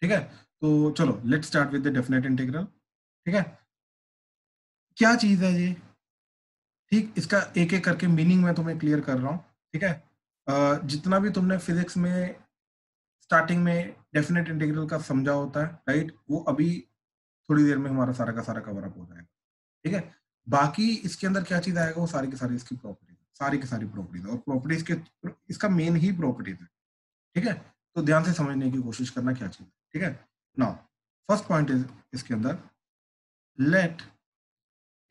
ठीक है, तो चलो let's start with the definite integral. ठीक है, क्या चीज है ये? ठीक, इसका एक एक करके मीनिंग मैं तुम्हें क्लियर कर रहा हूँ। ठीक है, जितना भी तुमने फिजिक्स में स्टार्टिंग में डेफिनेट इंटीग्रल का समझा होता है, राइट, वो अभी थोड़ी देर में हमारा सारा का सारा कवर अप हो जाएगा। ठीक है, बाकी इसके अंदर क्या चीज आएगा, वो सारी की सारी इसकी प्रॉपर्टीज, सारी की सारी प्रॉपर्टीज, और प्रॉपर्टीज के इसका मेन ही प्रॉपर्टीज है। ठीक है, तो ध्यान से समझने की कोशिश करना क्या चीज है। ठीक है, नाउ फर्स्ट पॉइंट इज इसके अंदर, let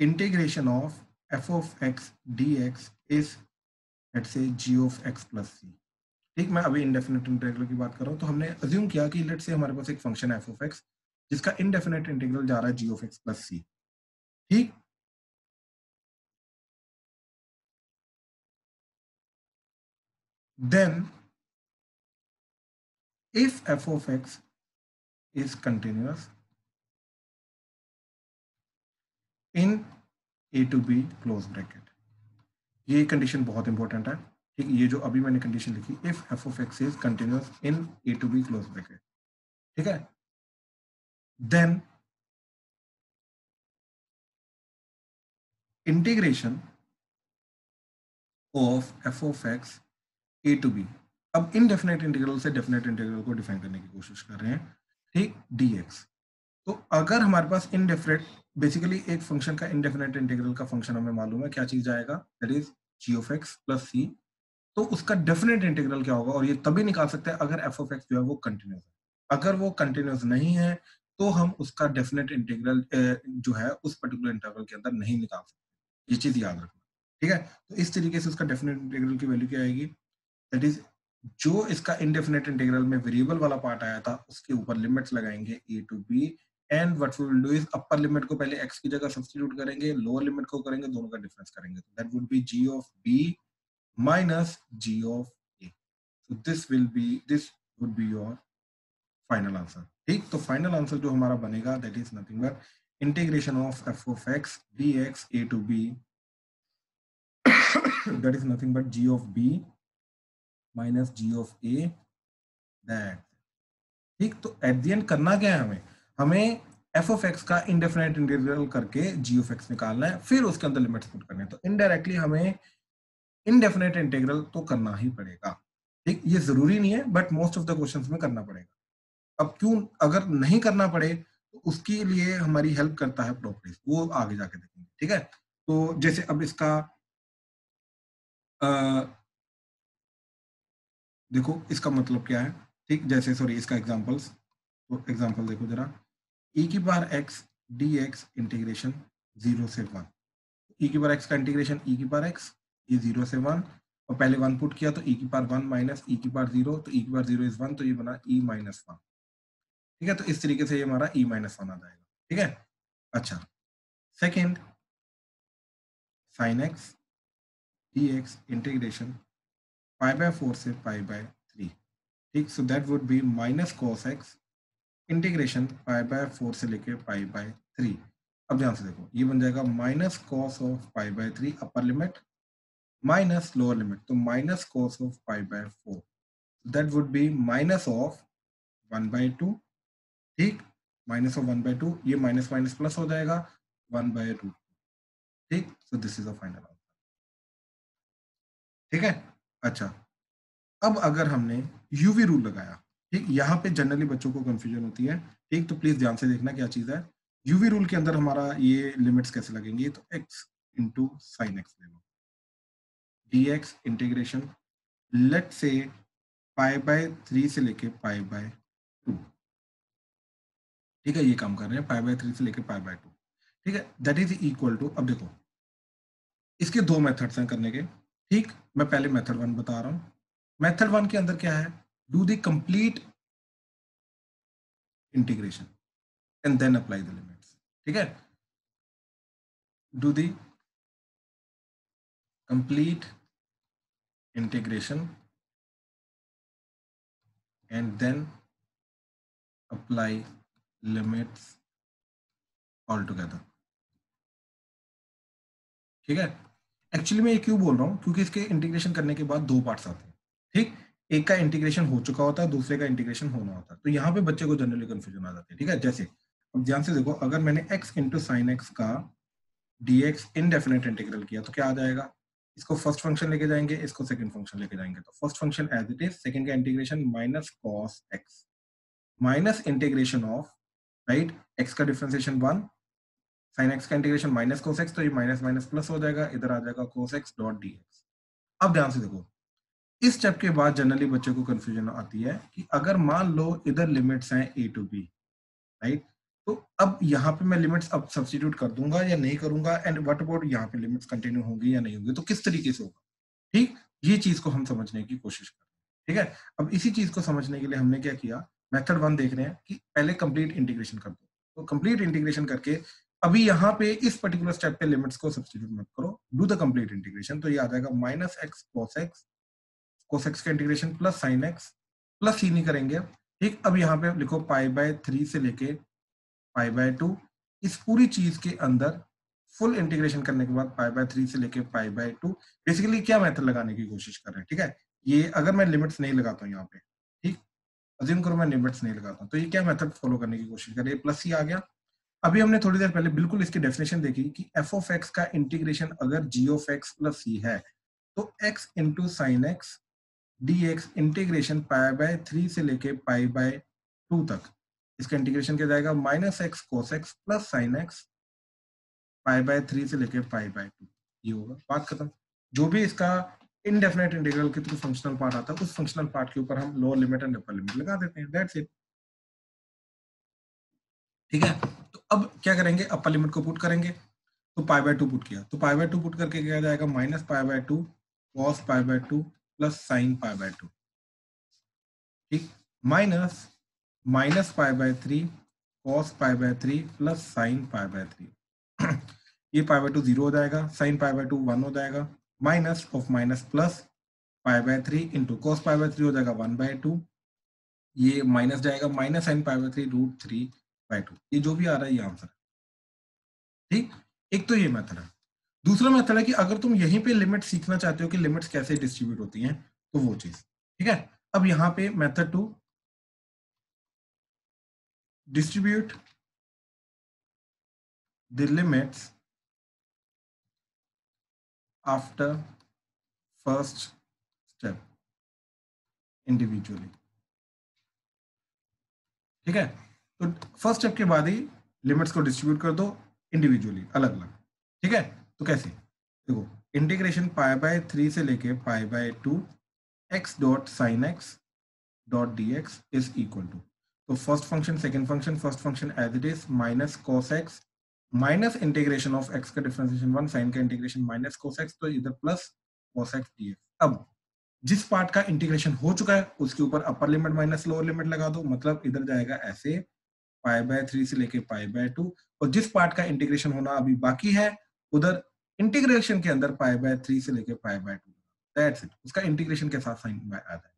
integration of f of x d x is let's say g of x plus c. ठीक, मैं अभी इंडेफिनेट इंटीग्रल की बात कर रहा हूँ, तो हमने अज्यूम किया कि लेट से हमारे पास एक फंक्शन है एफ ऑफ एक्स जिसका इंडेफिनेट इंटीग्रल जा रहा है जी ऑफ एक्स प्लस सी। ठीक, then if f of x is continuous in a to b close bracket, ये कंडीशन बहुत इंपॉर्टेंट है। ठीक, ये जो अभी मैंने कंडीशन लिखी, if f of x is continuous in a to b close bracket, ठीक है, then integration of f of x a to b, अब इनडेफिनेट इंटीग्रल से डेफिनेट इंटीग्रल को डिफाइन करने की कोशिश कर रहे हैं। ठीक, dx, तो अगर हमारे पास इनडेफिनेट, बेसिकली एक फंक्शन का इनडेफिनेट इंटीग्रल का फंक्शन हमें मालूम है क्या चीज आएगा, that is g of x plus c, तो उसका डेफिनेट इंटीग्रल क्या होगा, और ये तभी निकाल सकते हैं अगर एफ ऑफ एक्स जो है वो कंटिन्यूस है। अगर वो कंटिन्यूस नहीं है तो हम उसका डेफिनेट इंटीग्रल जो है उस पर्टिकुलर इंटरवल के अंदर नहीं निकाल सकते, ये चीज याद रखना। ठीक है, तो इस तरीके से उसका डेफिनेट इंटीग्रल की वैल्यू क्या आएगी, दैट इज जो इसका इनडेफिनेट इंटीग्रल में वेरिएबल वाला पार्ट आया था उसके ऊपर लिमिट्स लगाएंगे a to b, and what we will do is upper limit को पहले एक्स की जगह सब्स्टिट्यूट करेंगे, लोअर लिमिट को करेंगे, दोनों का डिफरेंस करेंगे, तो that would be G of B minus g of a. So this would be your final answer. ठीक, तो फाइनल आंसर जो हमारा बनेगा that is nothing but integration of f of x dx a to b that is nothing but g of b minus g of a that. ठीक, तो at the end करना क्या है, हमें हमें f of x का indefinite integral करके g of x निकालना है, फिर उसके अंदर लिमिट्स पुट करने हैं, तो इनडायरेक्टली हमें इनडेफिनेट इंटीग्रल तो करना ही पड़ेगा। ठीक, ये जरूरी नहीं है but most of the questions में करना पड़ेगा। अब क्यों अगर नहीं करना पड़े तो उसके लिए हमारी हेल्प करता है प्रॉपर्टीज, वो आगे जाके देखेंगे। ठीक है, तो जैसे अब इसका देखो इसका मतलब क्या है। ठीक, जैसे सॉरी इसका एग्जांपल्स, तो एग्जांपल देखो जरा, e की पावर x dx इंटीग्रेशन 0 से 1, e की पावर x का इंटीग्रेशन e की पावर x, ये 0 से 1, और पहले 1 पुट किया तो e की पावर 1 माइनस e की पावर 0, तो e की पावर 0 इज 1, तो ये बना e माइनस 1। ठीक है, तो इस तरीके से ये हमारा e माइनस 1 आ जाएगा। ठीक है, अच्छा, second sine x dx integration pi by 4 से पाई बाय 3। ठीक, so that would be minus cos x integration pi by 4 से लेके पाई बाय 3। अब ध्यान से देखो, ये बन जाएगा minus cos of pi by 3 upper limit minus lower limit, तो minus cos of pi by 4, that would be minus of 1/2। ठीक, माइनस ऑफ 1/2, ये माइनस माइनस प्लस हो जाएगा 1/2। ठीक, सो this is a final answer. ठीक है, अच्छा, अब अगर हमने यूवी रूल लगाया, ठीक, यहाँ पे जनरली बच्चों को कंफ्यूजन होती है। ठीक, तो प्लीज ध्यान से देखना क्या चीज है। यूवी रूल के अंदर हमारा ये लिमिट्स कैसे लगेंगी, तो x इंटू साइन एक्स ले लो, dx इंटीग्रेशन लेट से पाई बाय 3 से लेके पाई बाय 2। ठीक है, ये काम कर रहे हैं पाई बाय 3 से लेके पाई बाय 2। ठीक है, दैट इज इक्वल टू, अब देखो इसके दो मेथड्स हैं करने के। ठीक, मैं पहले मेथड 1 बता रहा हूँ। मेथड 1 के अंदर क्या है, do the complete integration and then apply the limits. ठीक है, do the complete integration and then apply limits all together. ठीक है, एक्चुअली मैं ये क्यों बोल रहा हूँ, क्योंकि इसके इंटीग्रेशन करने के बाद दो पार्ट्स आते हैं। ठीक, एक का इंटीग्रेशन हो चुका होता है, दूसरे का इंटीग्रेशन होना होता है। तो यहाँ पे बच्चे को जनरली कंफ्यूजन आ जाती है, ठीक है। जैसे अब ध्यान से देखो, अगर मैंने x इंटू साइन एक्स का dx इनडेफिनेट इंटीग्रल किया तो क्या आ जाएगा, इसको फर्स्ट फंक्शन लेके जाएंगे, इसको सेकंड फंक्शन लेके जाएंगे, तो first function as it is, second का integration minus cos x minus integration of, right, x का डिफरेंशिएशन 1, साइन एक्स का इंटीग्रेशन माइनस कोस एक्स, तो ये माइनस माइनस प्लस हो जाएगा, इधर आ जाएगा कोस एक्स डॉट dx। अब ध्यान से देखो, इस स्टेप के बाद जनरली बच्चों को कंफ्यूजन आती है कि अगर मान लो इधर लिमिट्स हैं a टू b, राइट, तो अब यहाँ पे मैं लिमिट्स अब सब्स्टिट्यूट कर दूंगा या नहीं करूंगा, एंड व्हाट अबाउट यहाँ पे लिमिट्स कंटिन्यू होंगी या नहीं होंगी, तो किस तरीके से होगा, ठीक, ये चीज को हम समझने की कोशिश कर रहे हैं, ठीक है। अब इसी चीज को समझने के लिए हमने क्या किया, मेथड 1 देख रहे हैं कि पहले कंप्लीट इंटीग्रेशन कर दो, तो कंप्लीट इंटीग्रेशन करके अभी यहाँ पे इस पर्टिकुलर स्टेप पे लिमिट्स को सब्स्टिट्यूट मत करो, डू द कंप्लीट इंटीग्रेशन, तो ये आ जाएगा माइनस एक्स कोस एक्स का integration plus sine x, plus ही नहीं करेंगे, ठीक। अब यहाँ पे लिखो पाई बाय 3 से लेके पाई बाय 2, इस पूरी चीज के अंदर फुल इंटीग्रेशन करने के बाद पाई बाय 3 से लेके पाई बाय 2, बेसिकली क्या मेथड लगाने की कोशिश कर रहे हैं, ठीक है। ये अगर मैं लिमिट्स नहीं लगाता हूँ यहाँ पे, ठीक, अज्यूम करो मैं लिमिट्स नहीं लगाता हूँ, तो ये क्या मेथड फॉलो करने की कोशिश कर रही है, प्लस ही आ गया। अभी हमने थोड़ी देर पहले बिल्कुल इसकी डेफिनेशन देखी कि एफ ऑफ एक्स का इंटीग्रेशन अगर जी ऑफ एक्स प्लस सी है, तो x into sine x dx integration pi by 3 से लेके पाई बाय 2 तक, इसका इंटीग्रेशन क्या जाएगा, minus x cos x plus sine x pi by 3 से लेके पाई बाय 2, ये होगा, बात खत्म। जो भी इसका इनडेफिनेट इंटीग्रल के थ्रू फंक्शनल पार्ट आता है, उस फंक्शनल पार्ट के ऊपर हम lower limit and upper limit लगा देते हैं, दैट्स इट, ठीक है। तो अब क्या करेंगे, अपर लिमिट को पुट करेंगे, तो पाई बाय 2 पुट किया, तो पाई बाय 2 पुट करके क्या जाएगा, minus pi by 2 cos pi by 2 plus sign pi by 2, ठीक, minus minus pi by 3 cos pi by 3 plus sign pi by 3 ये पाई बाय 2 जीरो हो जाएगा, साइन पाई बाय 2 1 हो जाएगा, minus of minus plus pi by 3 into cos pi by 3 हो जाएगा 1/2, ये minus जाएगा, माइनस साइन पाई बाय 3 √3/2, ये जो भी आ रहा है ये आंसर है, ठीक। एक तो ये मेथड है। दूसरा मेथड है कि अगर तुम यहीं पे लिमिट सीखना चाहते हो कि लिमिट्स कैसे डिस्ट्रीब्यूट होती हैं, तो वो चीज, ठीक है। अब यहाँ पे method 2, distribute the limits after first step individually, ठीक है। तो फर्स्ट स्टेप के बाद ही लिमिट्स को डिस्ट्रीब्यूट कर दो इंडिविजुअली, अलग अलग, ठीक है। तो कैसे, देखो, इंटीग्रेशन पाई बाय 3 से लेके pi by 2 x dot sine x dot d x is equal to, तो first function second function, first function as it is minus cos x minus integration of x का differentiation 1, sine का integration minus cos x, तो इधर plus cos x dx. अब जिस part का integration हो चुका है उसके ऊपर अपर लिमिट माइनस लोअर लिमिट लगा दो, मतलब इधर जाएगा ऐसे पाई बाय 3 से लेके पाई बाय 2, और जिस पार्ट का इंटीग्रेशन होना अभी बाकी है उधर इंटीग्रेशन के अंदर पाई बाय 3 से लेके पाई बाय 2, दैट्स इट, उसका इंटीग्रेशन के साथ साइन बाय आ जाएगा,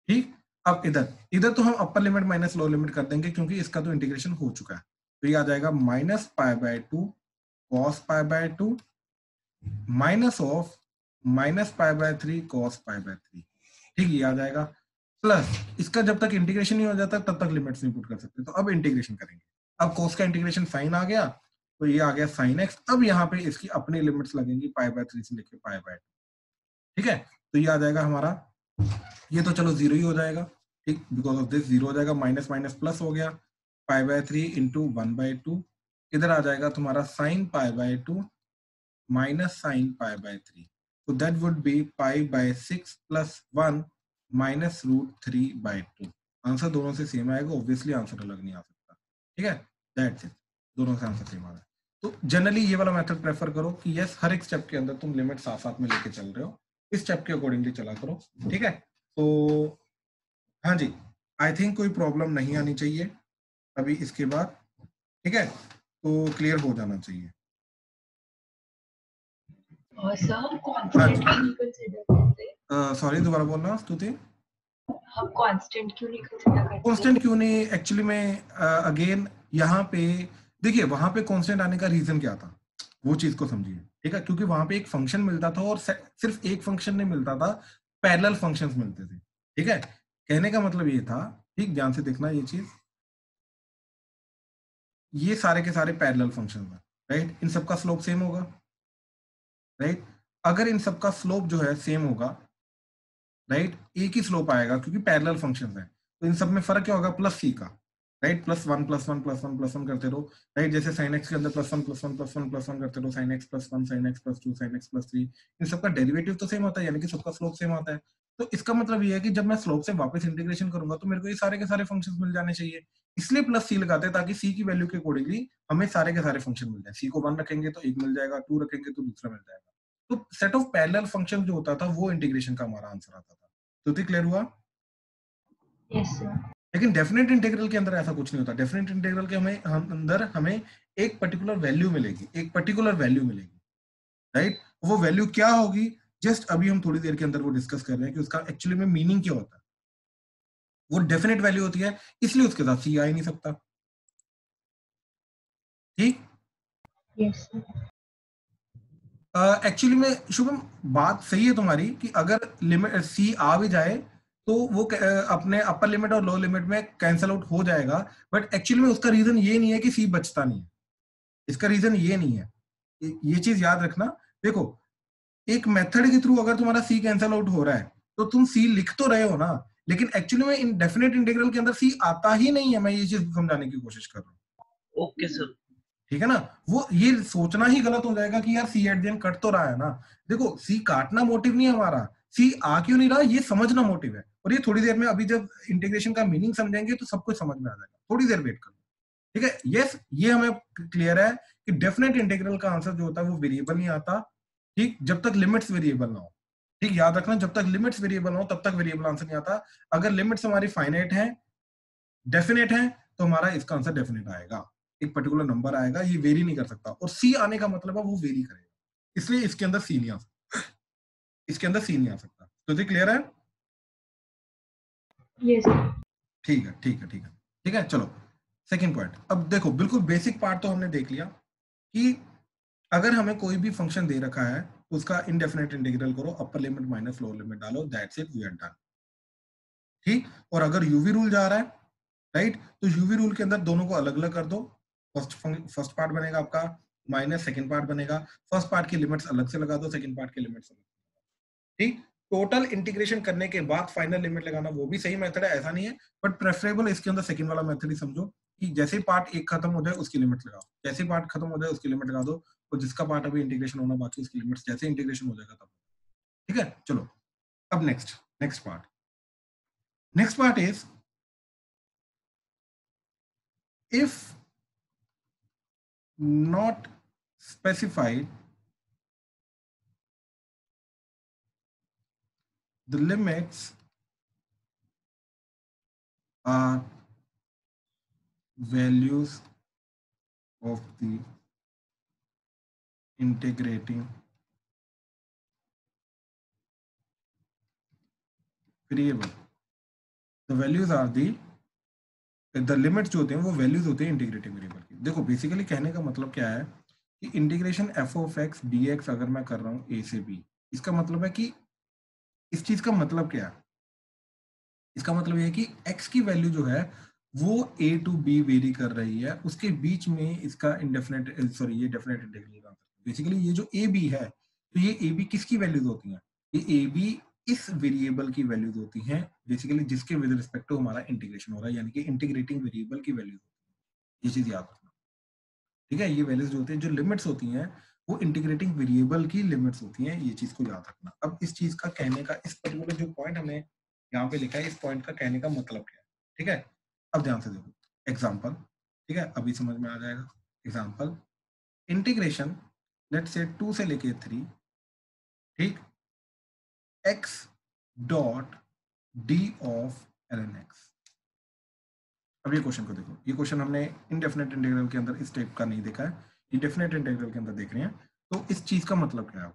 ठीक। अब इधर इधर तो हम अपर लिमिट माइनस लोअर लिमिट कर देंगे क्योंकि इसका तो इंटीग्रेशन हो चुका है, तो ये आ जाएगा minus pi by 2 cos pi by 2 minus of minus pi by 3 cos pi by 3, ठीक, ये आ जाएगा, प्लस इसका जब तक इंटीग्रेशन नहीं हो जाता तब तक लिमिट्स नहीं पुट कर सकते, तो अब इंटीग्रेशन करेंगे। अब कॉस का इंटीग्रेशन साइन आ गया, तो ये आ गया साइन एक्स, अब यहाँ पे इसकी अपनी लिमिट्स लगेंगी पाई बाय 3 से लेके पाई बाय 2, ठीक है। तो ये आ जाएगा हमारा, ये तो चलो जीरो ही हो जाएगा, ठीक, बिकॉज ऑफ दिस जीरो हो जाएगा, माइनस माइनस प्लस हो गया, पाई बाय 3 इंटू 1/2, इधर आ जाएगा तुम्हारा sign pi by 2 minus sign pi by 3, so that would be pi by 6 plus 1 minus √3/2, answer दोनों से सेम आएगा, ऑब्वियसली आंसर अलग नहीं आ सकता, ठीक है, दैट्स इट, दोनों से आंसर सेम आ रहा है। तो जनरली ये वाला मेथड प्रेफर करो कि यस हर एक स्टेप के अंदर तुम लिमिट साथ साथ में लेके चल रहे हो, इस स्टेप के अकॉर्डिंगली चला करो, ठीक है। तो हाँ जी, आई थिंक कोई प्रॉब्लम नहीं आनी चाहिए अभी इसके बाद, ठीक है, तो क्लियर हो जाना चाहिए। सर कांस्टेंट क्यों कंसीडर करते? सॉरी दोबारा बोलना स्तुति। हम कांस्टेंट क्यों नहीं कंसीडर करते? कांस्टेंट क्यों नहीं, एक्चुअली में अगेन यहाँ पे देखिए, वहां पे कांस्टेंट आने का रीजन क्या था, वो चीज को समझिए, ठीक है, क्योंकि वहां पे एक फंक्शन मिलता था और सिर्फ एक फंक्शन नहीं मिलता था, पैरेलल फंक्शंस मिलते थे, ठीक है, कहने का मतलब ये था, ठीक ध्यान से देखना ये चीज, ये सारे के सारे पैरेलल फंक्शन है, राइट, इन सबका स्लोप सेम होगा, राइट, अगर इन सबका स्लोप जो है सेम होगा, राइट, एक ही स्लोप आएगा क्योंकि पैरेलल फंक्शंस हैं, तो इन सब में फर्क क्या होगा, प्लस सी का, right, plus one plus one plus one plus one करते रहो, राइट, जैसे साइन एक्स के अंदर plus one plus one plus one plus one करते रहो, sine x plus one, sine x plus two, sine x plus three, इन सबका derivative तो सेम होता है, यानी कि सबका स्लोप सेम आता है। तो इसका मतलब ये है कि जब मैं स्लोप से वापस इंटीग्रेशन करूंगा तो मेरे को ये सारे के सारे फंक्शंस मिल जाने चाहिए, इसलिए प्लस सी लगाते हैं ताकि सी की वैल्यू के अकॉर्डिंगली हमें सारे के सारे फंक्शन मिल जाए, सी को वन रखेंगे तो एक मिल जाएगा, टू रखेंगे तो दूसरा मिल जाएगा। तो सेट ऑफ पैरेलल फंक्शन जो होता था वो इंटीग्रेशन का हमारा आंसर आता था। तो क्लियर हुआ? Yes sir. लेकिन डेफिनेट इंटीग्रल के अंदर ऐसा कुछ नहीं होता, डेफिनेट इंटीग्रल के अंदर हमें एक पर्टिकुलर वैल्यू मिलेगी, एक पर्टिकुलर वैल्यू मिलेगी, राइट, वो वैल्यू क्या होगी, जस्ट अभी हम थोड़ी देर के अंदर वो डिस्कस कर रहे हैं कि उसका एक्चुअली में मीनिंग क्या होता है। वो डेफिनेट वैल्यू होती है, इसलिए उसके साथ सी आ ही नहीं सकता, ठीक। Yes sir. एक्चुअली में शुभम बात सही है तुम्हारी कि अगर लिमिट सी आ भी जाए तो वो अपने अपर लिमिट और लोअर लिमिट में कैंसल आउट हो जाएगा, बट एक्चुअली में उसका रीजन ये नहीं है कि सी बचता नहीं है, इसका रीजन ये नहीं है, ये चीज याद रखना। देखो, एक मेथड के थ्रू अगर तुम्हारा सी कैंसल आउट हो रहा है तो तुम सी लिख तो रहे हो ना, लेकिन एक्चुअली में इन डेफिनेट इंटीग्रल के अंदर सी आता ही नहीं है, मैं ये चीज समझाने की कोशिश कर रहा हूँ। Okay sir. ठीक है ना, वो ये सोचना ही गलत हो जाएगा कि यार सी एट द एंड कट तो रहा है ना। देखो, सी काटना मोटिव नहीं है हमारा, सी आ क्यों नहीं रहा ये समझना मोटिव है, और ये थोड़ी देर में अभी जब इंटीग्रेशन का मीनिंग समझेंगे तो सब कुछ समझ में आ जाएगा, थोड़ी देर वेट करो, ठीक है। यस, ये हमें क्लियर है कि डेफिनेट इंटीग्रल का आंसर जो होता है वो वेरिएबल नहीं आता, ठीक, जब तक लिमिट्स वेरिएबल ना हो, ठीक, याद रखना, जब तक लिमिट्स वेरिएबल हो तब तक वेरिएबल आंसर नहीं आता। अगर लिमिट्स हमारी फाइनाइट है, डेफिनेट है, तो हमारा इसका आंसर डेफिनेट आएगा, एक पर्टिकुलर नंबर आएगा, ये वेरी नहीं कर सकता, और सी आने का मतलब है वो वेरी करेगा, इसलिए इसके अंदर सी नहीं आ सकता, इसके अंदर सी नहीं आ सकता। तो ये क्लियर है? Yes sir. ठीक है, ठीक है, ठीक है, ठीक है, चलो सेकंड पॉइंट। अब देखो, बिल्कुल बेसिक पार्ट तो हमने देख लिया कि अगर हमें कोई भी फंक्शन दे रखा है तो उसका इनडेफिनेट इंटीग्रल करो, upper limit minus lower limit डालो, that's it, we are done, ठीक। और अगर यूवी रूल जा रहा है, राइट, तो यूवी रूल के अंदर दोनों को अलग अलग कर दो, फर्स्ट पार्ट बनेगा आपका माइनस, सेकंड पार्ट बनेगा, फर्स्ट पार्ट की लिमिट्स अलग से लगा दो, सेकंड पार्ट की लिमिट्स अलग, ठीक। टोटल इंटीग्रेशन करने के बाद फाइनल लिमिट लगाना वो भी सही मेथड है, ऐसा नहीं है, बट प्रेफरेबल इसके अंदर सेकंड वाला मेथड ही समझो कि जैसे पार्ट एक खत्म हो जाए उसकी लिमिट लगाओ, जैसे पार्ट खत्म हो जाए उसकी लिमिट लगा दो, और जिसका पार्ट अभी इंटीग्रेशन होना बाकी उसकी लिमिट्स जैसे इंटीग्रेशन हो जाएगा तब, ठीक है। चलो, अब next part is if not specified, the limits are values of the integrating variable. The values are the limits जो होते हैं वो वैल्यूज होते हैं इंटीग्रेटिंग वेरिएबल की। देखो, बेसिकली कहने का मतलब क्या है कि integration F of x d x अगर मैं कर रहा हूँ ए से बी, इसका मतलब है कि इस चीज का मतलब क्या है, इसका मतलब ये है कि x की वैल्यू जो है वो a टू b वेरी कर रही है, उसके बीच में इसका इंडेफिनेट, सॉरी ये डेफिनेट इंटीग्रल का आंसर। बेसिकली ये जो a b है, तो ये a b किसकी वैल्यूज होती हैं, ये a b इस वेरिएबल की वैल्यूज होती हैं, बेसिकली जिसके विद रिस्पेक्ट टू हमारा इंटीग्रेशन हो रहा है, यानी कि इंटीग्रेटिंग वेरिएबल की वैल्यूज होती है, ये चीज याद रखना, ठीक है। ये वैल्यूज जो होती हैं, जो लिमिट्स होती हैं, वो इंटीग्रेटिंग वेरिएबल की लिमिट्स होती हैं, ये चीज को याद रखना। अब इस चीज का कहने का, इस पर्टिकुलर जो पॉइंट हमने यहाँ पे लिखा है, इस पॉइंट का कहने का मतलब क्या है, ठीक है। अब ध्यान से देखो एग्जाम्पल, ठीक है, अभी समझ में आ जाएगा। एग्जाम्पल, इंटीग्रेशन लेट से 2 से लेके 3, ठीक, x dot D of ln x। अब ये क्वेश्चन को देखो, ये क्वेश्चन हमने इनडेफिनेट इंटीग्रल के अंदर इस टाइप का नहीं देखा है, ये डेफिनेट इंटीग्रल के अंदर देख रहे हैं। तो इस चीज का मतलब क्या है,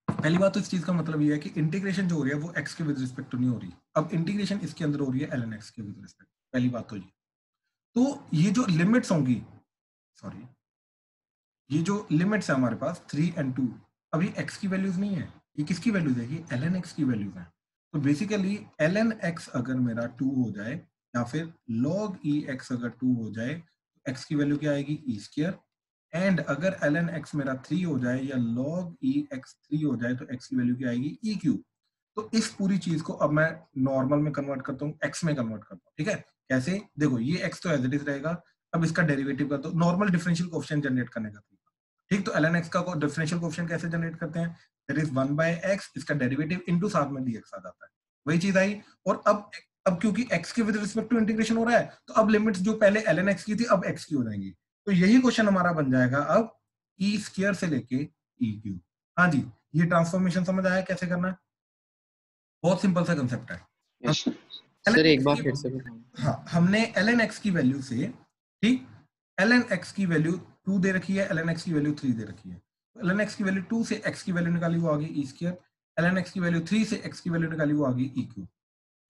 पहली बात तो इस चीज का मतलब ये है कि इंटीग्रेशन जो हो रही है वो x के विद रिस्पेक्ट टू नहीं हो रही, अब इंटीग्रेशन इसके अंदर हो रही है ln x के विद रिस्पेक्ट, पहली बात तो ये। तो ये जो लिमिट्स होंगी, सॉरी, ये जो लिमिट्स है हमारे पास 3 और 2, अभी x की वैल्यूज नहीं है, ये किसकी वैल्यूज है? ये ln x की वैल्यूज है। तो बेसिकली ln x अगर मेरा 2 हो जाए या फिर log e x अगर 2 हो जाए तो x की वैल्यू क्या आएगी? e square. एंड अगर ln x मेरा 3 हो जाए या log e x 3 हो जाए तो x की वैल्यू क्या आएगी? e cube. तो इस पूरी चीज को अब मैं नॉर्मल में कन्वर्ट करता हूँ, x में कन्वर्ट करता हूँ। ठीक है, कैसे? देखो ये x तो एज इट इज रहेगा। अब इसका डेरिवेटिव का तो नॉर्मल डिफरेंशियल कोएफिशिएंट जनरेट करने का तरीका। ठीक, तो ln x का डिफरेंशियल कोएफिशिएंट कैसे जनरेट करते हैं? दैट इज 1 बाय x, इसका डेरिवेटिव इनटू साथ में dx आ जाता है। वही चीज आई। और अब क्योंकि x के विद रिस्पेक्ट टू इंटीग्रेशन हो रहा है तो अब लिमिट्स जो पहले ln x की थी अब x की हो जाएंगी। तो यही क्वेश्चन हमारा बन जाएगा अब e स्क्वायर से लेके e क्यूब। हाँ जी, ये ट्रांसफॉर्मेशन समझ आया कैसे करना है? बहुत सिंपल सा कंसेप्ट है। हम यस सर, ln एक x बार की, फिर से बताऊं? हाँ हमने ln x की वैल्यू से, ठीक, ln x की वैल्यू 2 दे रखी है, ln x की वैल्यू 3 दे रखी है। तो ln x की वैल्यू 2 से x की वैल्यू निकाली वो आ गई e स्क्वायर। ln x की वैल्यू 3 से x की वैल्यू निकाली वो आ गई e क्यूब।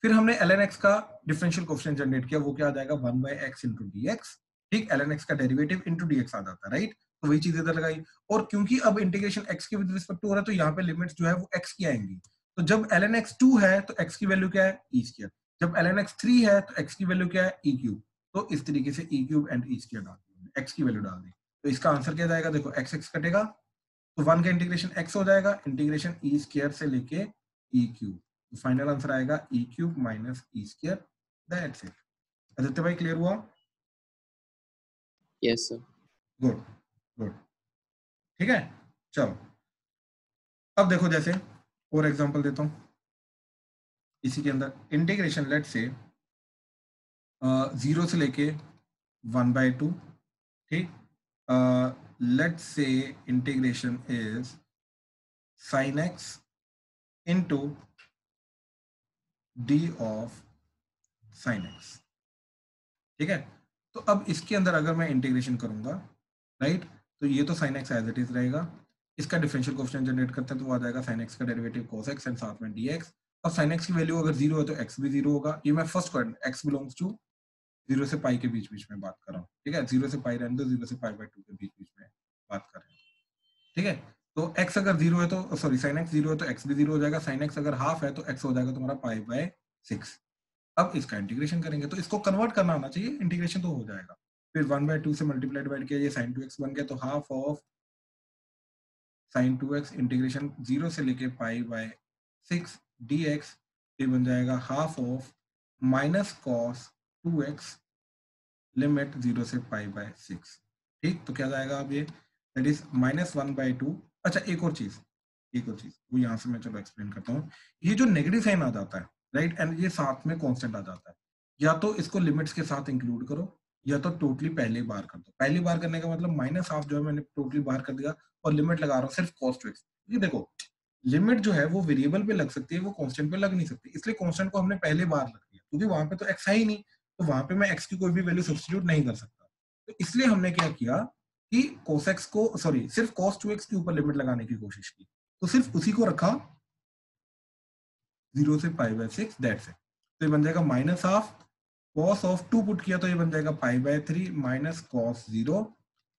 फिर हमने ln x का डिफरेंशियल कोएफिशिएंट जनरेट किया, वो क्या आ जाएगा? 1 बाय x इंटू dx। ठीक, ln x का डेरिवेटिव इंटू dx आ जाता है, राइट? तो वही चीज इधर लगाई। और क्योंकि अब इंटीग्रेशन x के विद रिस्पेक्ट टू हो रहा है तो यहाँ पे लिमिट्स जो है वो x की आएंगी। तो जब ln x 2 है तो x की वैल्यू क्या है? e square. जब ln x 3 है तो x की वैल्यू क्या है? e cube. तो इस तरीके से e cube and e square डाल दी, x की वैल्यू डाल दी। तो इसका आंसर क्या जाएगा? देखो x x कटेगा तो 1 का इंटीग्रेशन x हो जाएगा, इंटीग्रेशन e स्क्वायर से लेके e क्यूब। तो फाइनल आंसर आएगा e cube minus e square. That's it. Aditya भाई क्लियर हुआ? Yes sir. Good, good. ठीक है, चलो अब देखो, जैसे और एग्जांपल देता हूं इसी के अंदर। इंटीग्रेशन लेट से 0 से लेके 1/2। ठीक, लेट से integration is sin x into d of sin x। ठीक है, तो अब इसके अंदर अगर मैं इंटीग्रेशन करूंगा, राइट, तो ये तो sin x as it is रहेगा। इसका डिफरेंशियल कोएफिशिएंट जनरेट करते हैं तो वो आ जाएगा sin x का डेरिवेटिव cos x एंड साथ में dx। अब sin x की वैल्यू अगर 0 है तो x भी 0 होगा। ये मैं first quadrant, x belongs to 0 से पाई के बीच बीच में बात कर रहा हूँ। ठीक है, 0 से पाई रहने दो, 0 से पाई/2 के बीच बीच में बात कर रहे हैं। ठीक है, तो x अगर 0 है तो सॉरी sin x 0 है तो x भी 0 हो जाएगा। sin x अगर हाफ है तो x हो जाएगा तुम्हारा पाई/6। अब इसका इंटीग्रेशन करेंगे तो इसको कन्वर्ट करना आना चाहिए, इंटीग्रेशन तो हो जाएगा। फिर 1/2 से मल्टीप्लाई डिवाइड किया, ये sin 2x बन गया, तो half of sin 2x integration 0 से लेके पाई/6 dx। ये बन जाएगा half of minus cos 2x limit 0 से पाई/6। ठीक, तो क्या जाएगा अब ये? That is -1/2। अच्छा, एक और चीज वो यहाँ से मैं चलो एक्सप्लेन करता हूँ। ये जो नेगेटिव साइन आ जाता है, राइट, एंड ये साथ में कांस्टेंट आ जाता है, या तो इसको लिमिट्स के साथ इंक्लूड करो या तो टोटली पहले बार कर दो। पहली बार करने का मतलब -1/2 जो है मैंने टोटली बाहर कर दिया और लिमिट लगा रहा हूँ सिर्फ cos 2x। ये देखो, लिमिट जो है वो वेरिएबल पे लग सकती है, वो कांस्टेंट पे लग नहीं सकती, इसलिए कांस्टेंट को हमने पहले बार रख दिया क्योंकि वहां पे तो x है ही नहीं। तो वहां पे मैं x की कोई भी वैल्यू सब्स्टिट्यूट नहीं कर सकता। तो इसलिए हमने क्या किया कि cos x को सॉरी सिर्फ cos 2x के ऊपर लिमिट लगाने की कोशिश की, तो सिर्फ उसी को रखा 0 से पाई/6। That's it. तो ये बन जाएगा -1/2 cos ऑफ 2 पुट किया तो ये बन जाएगा पाई/3 माइनस cos 0।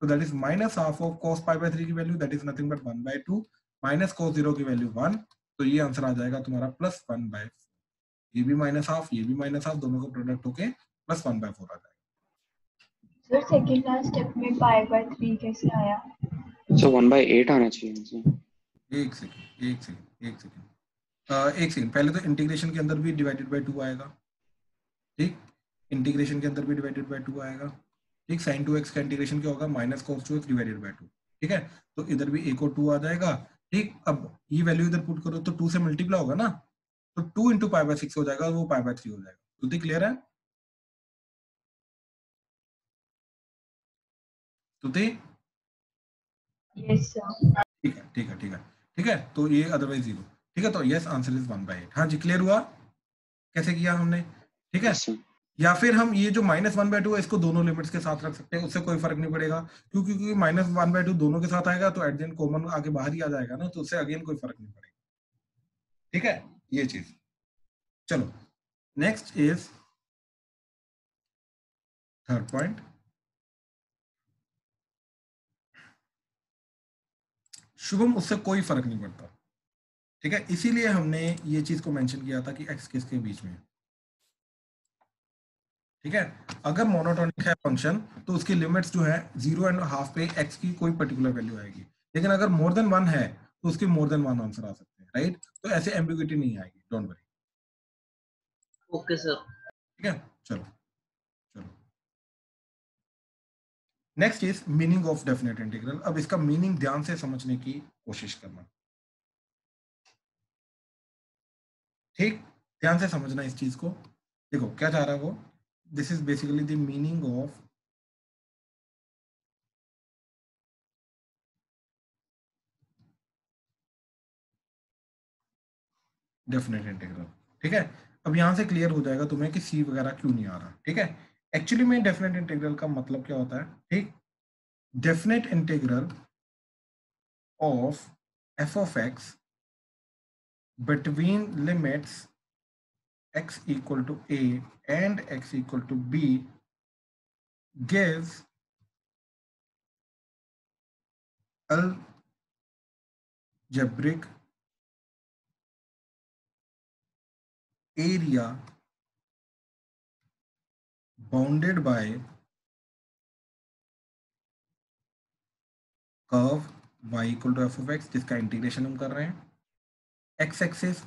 तो दैट इज -1/2 ऑफ cos पाई/3 की value that is nothing but 1/2 minus cos 0 की वैल्यू 1। तो ये आंसर आ जाएगा तुम्हारा +1/4। ये भी -1/2 ये भी -1/2, दोनों का प्रोडक्ट होके +1/4 आ जाएगा। सर सेकंड लास्ट स्टेप में पाई/3 कैसे आया? सो 1/8 आना चाहिए मुझे। एक सेकंड एक सेकंड एक सेकंड एक सेकंड, पहले तो इंटीग्रेशन के अंदर भी डिवाइडेड बाय 2 आएगा। ठीक, इंटीग्रेशन के अंदर भी डिवाइडेड बाय 2 आएगा। ठीक, sin 2x का इंटीग्रेशन क्या होगा? -cos 2x divided by 2। ठीक है, तो इधर भी एक और 2 आ जाएगा। ठीक, अब ये वैल्यू इधर पुट करो तो 2 से मल्टीप्लाई होगा ना, तो 2 इंटू पाई/6 हो जाएगा, वो पाई/3 हो जाएगा। श्रुति क्लियर है? श्रुति? Yes sir. ठीक है ठीक है ठीक है ठीक है, तो ये अदरवाइज 0। ठीक है, तो यस आंसर इज 1/8। हाँ जी, क्लियर हुआ कैसे किया हमने? ठीक है, यस सर। या फिर हम ये जो -1/2 है इसको दोनों लिमिट्स के साथ रख सकते हैं, उससे कोई फर्क नहीं पड़ेगा क्योंकि -1/2 दोनों के साथ आएगा तो एट द एंड कॉमन आगे बाहर ही आ जाएगा ना, तो उससे अगेन कोई फर्क नहीं पड़ेगा। ठीक है, ये चीज। चलो next is third point. Shubham, उससे कोई फर्क नहीं पड़ता। ठीक है, इसीलिए हमने ये चीज को मेंशन किया था कि एक्स किसके बीच में है। ठीक है, अगर मोनोटोनिक है फंक्शन तो उसकी लिमिट्स जो है 0.5 पे एक्स की कोई पर्टिकुलर वैल्यू आएगी, लेकिन अगर मोर देन 1 है तो उसकी मोर देन 1 आंसर आ सकते हैं, राइट? तो ऐसे एम्बिग्युइटी नहीं आएगी, डोंट वरी। Okay sir. ठीक है, चलो चलो next is meaning of definite integral. अब इसका मीनिंग ध्यान से समझने की कोशिश करना, ठीक, ध्यान से समझना इस चीज को। देखो क्या चाह रहा है वो, this is basically the meaning of definite integral. ठीक है, अब यहां से क्लियर हो जाएगा तुम्हें कि सी वगैरह क्यों नहीं आ रहा। ठीक है, एक्चुअली में डेफिनेट इंटीग्रल का मतलब क्या होता है? ठीक, definite integral of f of x between limits x equal to a and x equal to b gives algebraic area bounded by curve y equal to f of x, जिसका integration हम कर रहे हैं, x axis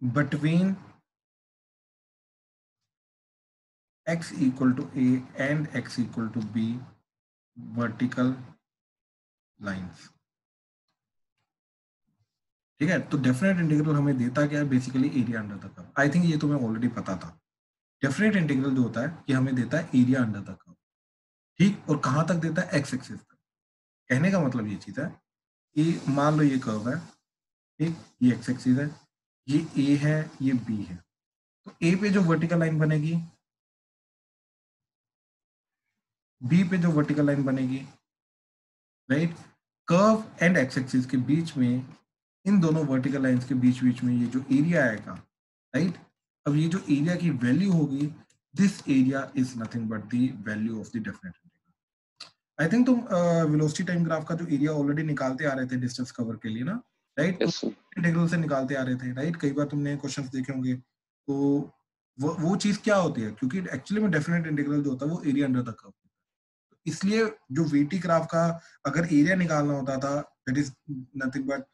between x equal to a and x equal to b vertical lines। ठीक है, तो definite integral हमें देता क्या है? Basically area under the curve. I think ये तुम्हें ऑलरेडी पता था। डेफिनेट इंटीग्रल जो होता है ये हमें देता है एरिया अंडर द कर्व। ठीक, और कहां तक देता है? एक्स एक्सिस तक। कहने का मतलब ये चीज है कि मान लो ये कर्व है, ठीक, ये एक्स एक्सिस है, ये ए है, ये बी है, तो ए पे जो वर्टिकल लाइन बनेगी, बी पे जो वर्टिकल लाइन बनेगी, right, curve and x axis के बीच में, इन दोनों वर्टिकल लाइंस के बीच बीच में ये जो एरिया आएगा, राइट, अब ये जो एरिया की वैल्यू होगी, this area is nothing but the value of the definite integral. I think तुम वेलोसिटी टाइम ग्राफ का जो एरिया ऑलरेडी निकालते आ रहे थे डिस्टेंस कवर के लिए ना, राइट, तो यस सर। इंटीग्रल से निकालते आ रहे थे, राइट, कई बार तुमने क्वेश्चंस देखे होंगे। तो वो चीज क्या होती है? क्योंकि एक्चुअली में डेफिनेट इंटीग्रल जो होता है वो एरिया अंडर द कर्व, इसलिए जो वीटी ग्राफ का अगर एरिया निकालना होता था, that is nothing but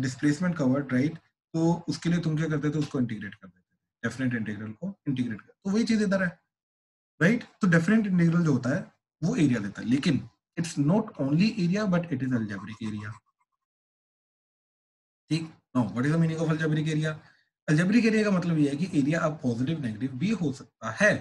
displacement covered, right, तो उसके लिए तुम क्या करते थे? उसको इंटीग्रेट कर देते थे, डेफिनेट इंटीग्रल को इंटीग्रेट कर, तो वही चीज इधर है, राइट। तो डेफिनेट इंटीग्रल जो होता है वो एरिया देता है, लेकिन it's not only area but it is algebraic area. ठीक, no, what is the meaning of algebraic area? Algebraic area का मतलब ये है कि एरिया अब पॉजिटिव नेगेटिव भी हो सकता है।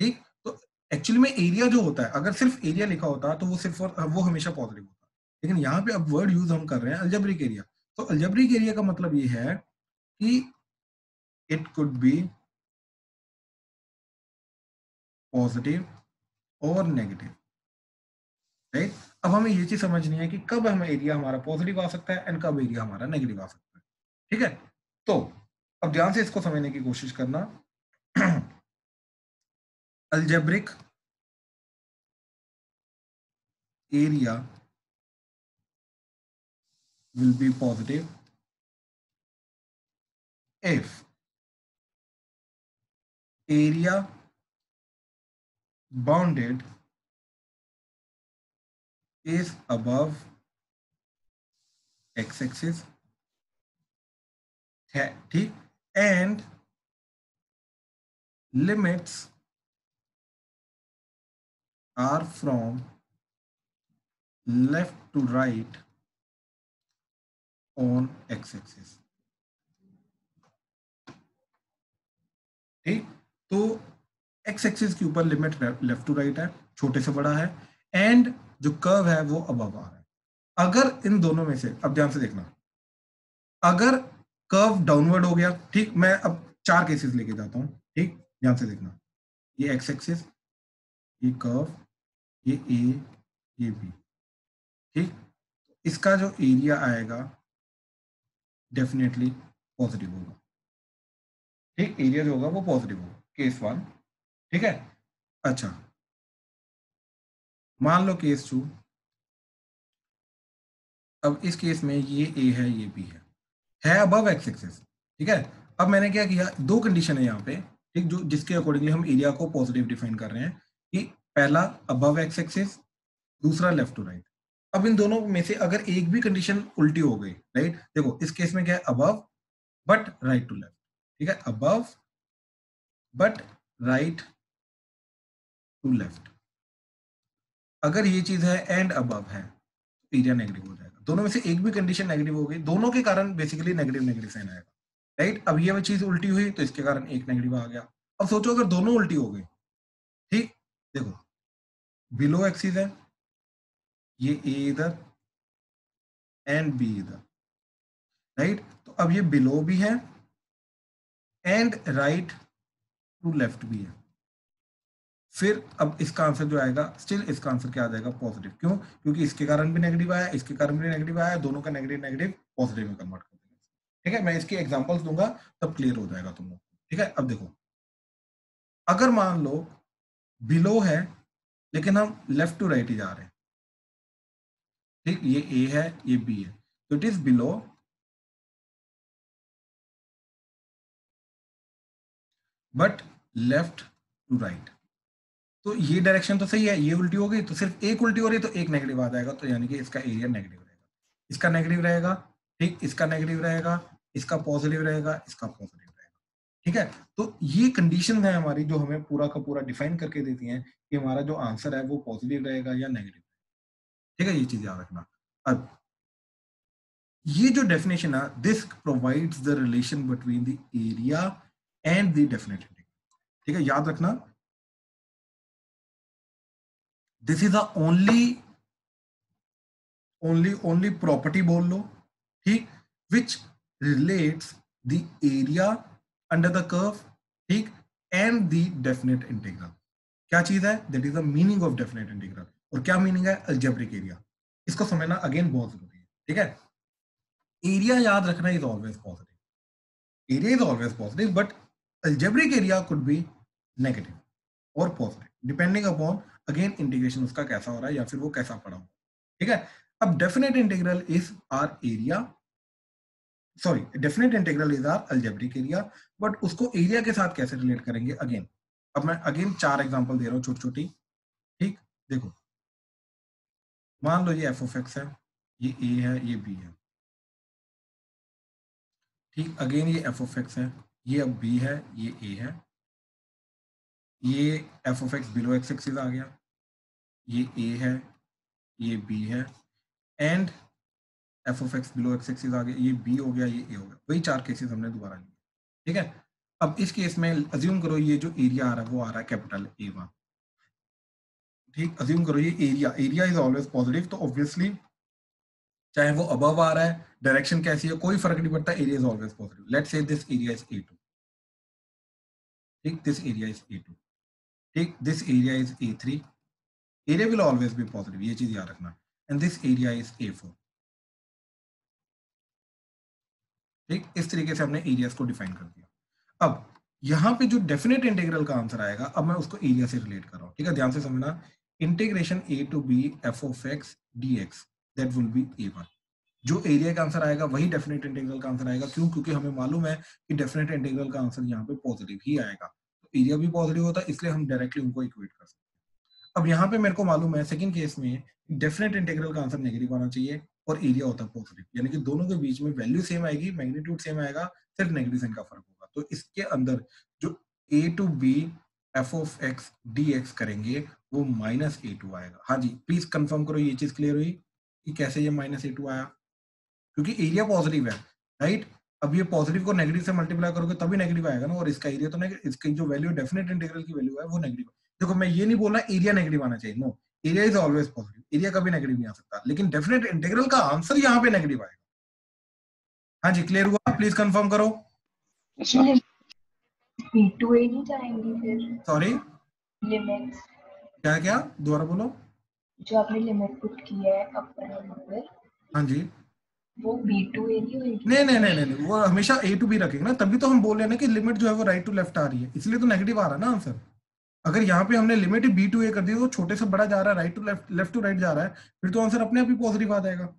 ठीक, तो एक्चुअली में एरिया जो होता है, अगर सिर्फ एरिया लिखा होता तो वो सिर्फ वो हमेशा पॉजिटिव होता, लेकिन यहाँ पे अब वर्ड यूज हम कर रहे हैं अलजेब्रिक एरिया। तो अलजेब्रिक एरिया का मतलब ये है कि इट कुड बी पॉजिटिव और नेगेटिव, राइट। अब हमें ये चीज समझनी है कि कब हमें एरिया हमारा पॉजिटिव आ सकता है एंड कब एरिया हमारा नेगेटिव आ सकता है। ठीक है, तो अब ध्यान से इसको समझने की कोशिश करना। Algebraic area will be positive if area bounded is above x axis है, ठीक, and limits are from left to right on x axis। ठीक, तो x एक्सिस के ऊपर लिमिट लेफ्ट टू राइट है, छोटे से बड़ा है, एंड जो कर्व है वो अबव आ रहा है। अगर इन दोनों में से, अब ध्यान से देखना, अगर कर्व डाउनवर्ड हो गया, ठीक, मैं अब 4 केसेस लेके जाता हूं, ठीक, ध्यान से देखना, ये एक्स एक्सिस, ये कर्व, ये ए, ये बी, ठीक, इसका जो एरिया आएगा डेफिनेटली पॉजिटिव होगा। ठीक, एरिया जो होगा वो पॉजिटिव होगा, केस 1। ठीक है, अच्छा, मान लो केस 2, अब इस केस में ये ए है, ये बी है अबव एक्स एक्सिस, ठीक है। अब मैंने क्या किया, दो कंडीशन है यहाँ पे, ठीक, जो जिसके अकॉर्डिंगली हम एरिया को पॉजिटिव डिफाइन कर रहे हैं कि पहला अबव एक्स एक्सिस, दूसरा लेफ्ट टू राइट। अब इन दोनों में से अगर एक भी कंडीशन उल्टी हो गई, राइट, देखो इस केस में क्या है, above but right to left, ठीक है, above but right to left. अगर ये चीज है एंड अबव है, एरिया नेगेटिव हो जाएगा। दोनों में से एक भी कंडीशन नेगेटिव हो गई, दोनों के कारण बेसिकली नेगेटिव नेगेटिव साइन आएगा, राइट। अब ये चीज उल्टी हुई तो इसके कारण एक नेगेटिव आ गया। अब सोचो अगर दोनों उल्टी हो गई, ठीक, देखो बिलो एक्सिस है, ये ए इधर एंड बी इधर, राइट। तो अब ये बिलो भी है एंड राइट टू लेफ्ट भी है। फिर अब इसका आंसर जो आएगा, स्टिल इसका आंसर क्या आ जाएगा, पॉजिटिव। क्यों? क्योंकि इसके कारण भी नेगेटिव आया, इसके कारण भी नेगेटिव आया, दोनों का नेगेटिव नेगेटिव पॉजिटिव में कन्वर्ट कर देंगे, ठीक है। मैं इसके एग्जांपल्स दूंगा तब क्लियर हो जाएगा तुम लोग, ठीक है। अब देखो, अगर मान लो बिलो है लेकिन हम लेफ्ट टू राइट ही जा रहे हैं, ठीक, ये ए है, ये बी है, तो it is below but left to right. तो ये डायरेक्शन तो सही है, ये उल्टी हो गई तो सिर्फ एक उल्टी हो रही है तो एक नेगेटिव आ जाएगा, तो यानी कि इसका एरिया नेगेटिव रहेगा, इसका नेगेटिव रहेगा, ठीक, इसका नेगेटिव रहेगा, इसका पॉजिटिव रहेगा, इसका पॉजिटिव रहेगा, ठीक है। तो ये कंडीशन है हमारी जो हमें पूरा का पूरा डिफाइन करके देती हैं कि हमारा जो आंसर है वो पॉजिटिव रहेगा या नेगेटिव, ठीक है। ये चीज याद रखना। अब ये जो डेफिनेशन है, this provides the relation between the area and the definite integral, ठीक है, याद रखना। This is the only property बोल लो, ठीक, विच relates the area under the curve, ठीक, एंड द डेफिनेट इंटीग्रल। क्या चीज है, that is the meaning of definite integral. और क्या मीनिंग है, अलजेब्रिक एरिया। इसको समझना अगेन बहुत जरूरी है, ठीक है। एरिया याद रखना is always positive, area is always positive, but algebraic area could be negative और positive depending upon again integration उसका कैसा हो रहा है या फिर वो कैसा पड़ा हुआ, ठीक है। अब definite integral is our area, sorry, definite integral is our algebraic area, but उसको area के साथ कैसे relate करेंगे again। अब मैं again 4 एग्जांपल दे रहा हूँ छोटी छोटी, ठीक, देखो मान लो ये f of x है, ये a है, ये b है, ठीक, अगेन ये f of x है, ये अब b है, ये a है, ये f of x below x axis आ गया, ये a है, ये b है, and f of x below x axis आ गया, ये b हो गया, ये a हो गया। वही 4 केसेस हमने दोबारा लिए, ठीक है। अब इस केस में अज्यूम करो ये जो एरिया आ रहा है वो आ रहा है कैपिटल A1, ठीक, अज्यूम करो ये एरिया इज ऑलवेज पॉजिटिव, तो ऑब्वियसली चाहे वो अबव आ रहा है, डायरेक्शन कैसी है, कोई फर्क नहीं पड़ता, area is always positive. Let's say this area is A2, ठीक, दिस एरिया इज A2, ठीक, this area is A3, area will always be positive, ये चीज याद रखना, and this area is A4, ठीक। इस तरीके से हमने एरियाज को डिफाइन कर दिया। अब यहाँ पे जो डेफिनेट इंटीग्रल का आंसर आएगा, अब मैं उसको एरिया से रिलेट कर रहा हूँ, ठीक है, ध्यान से समझना। Integration a to b f of x dx that will be A1, जो एरिया का आंसर आएगा वही डेफिनेट इंटीग्रल का आंसर आएगा। क्यों? क्योंकि हमें मालूम है कि डेफिनेट इंटीग्रल का आंसर यहाँ पे पॉजिटिव ही आएगा, तो एरिया भी पॉजिटिव होता है, इसलिए हम डायरेक्टली उनको इक्वेट कर सकते हैं। अब यहाँ पे मेरे को मालूम है सेकंड केस में डेफिनेट इंटीग्रल का आंसर नेगेटिव आना चाहिए और एरिया होता है पॉजिटिव, यानी कि दोनों के बीच में वैल्यू सेम आएगी, मैग्नीट्यूड सेम आएगा, सिर्फ नेगेटिव साइन का फर्क होगा। तो इसके अंदर जो a to b f of x dx करेंगे वो -a2 आएगा। हाँ जी, प्लीज कंफर्म करो ये चीज क्लियर हुई कि कैसे ये -a2 आया, क्योंकि एरिया पॉजिटिव है, राइट। अब ये पॉजिटिव को नेगेटिव से मल्टीप्लाई करोगे तभी नेगेटिव आएगा ना, और इसका एरिया तो नेगेटिव, इसकी जो वैल्यू डेफिनेट इंटीग्रल की वैल्यू है वो नेगेटिव है। देखो मैं ये नहीं बोल रहा एरिया नेगेटिव आना चाहिए, no, area is always positive, area कभी नेगेटिव नहीं आ सकता, लेकिन डेफिनेट इंटीग्रल का आंसर यहाँ पे नेगेटिव आएगा। हाँ जी, क्लियर हुआ? प्लीज कंफर्म करो। B2A नहीं जाएंगी फिर? सॉरी, लिमिट्स क्या क्या दोबारा बोलो। जो आपने लिमिट पुट की है अपर नंबर, हाँ जी, वो B2A नहीं होगी? नहीं नहीं नहीं नहीं, वो हमेशा a to b रखेंगे ना, तभी तो हम बोल रहे हैं ना कि लिमिट जो है वो राइट टू लेफ्ट आ रही है, इसलिए तो नेगेटिव आ रहा है ना आंसर। अगर यहाँ पे हमने लिमिट b to a कर दी तो छोटे से बड़ा जा रहा है, right to left, left to right जा रहा है, फिर तो आंसर अपने आप ही पॉजिटिव आ जाएगा।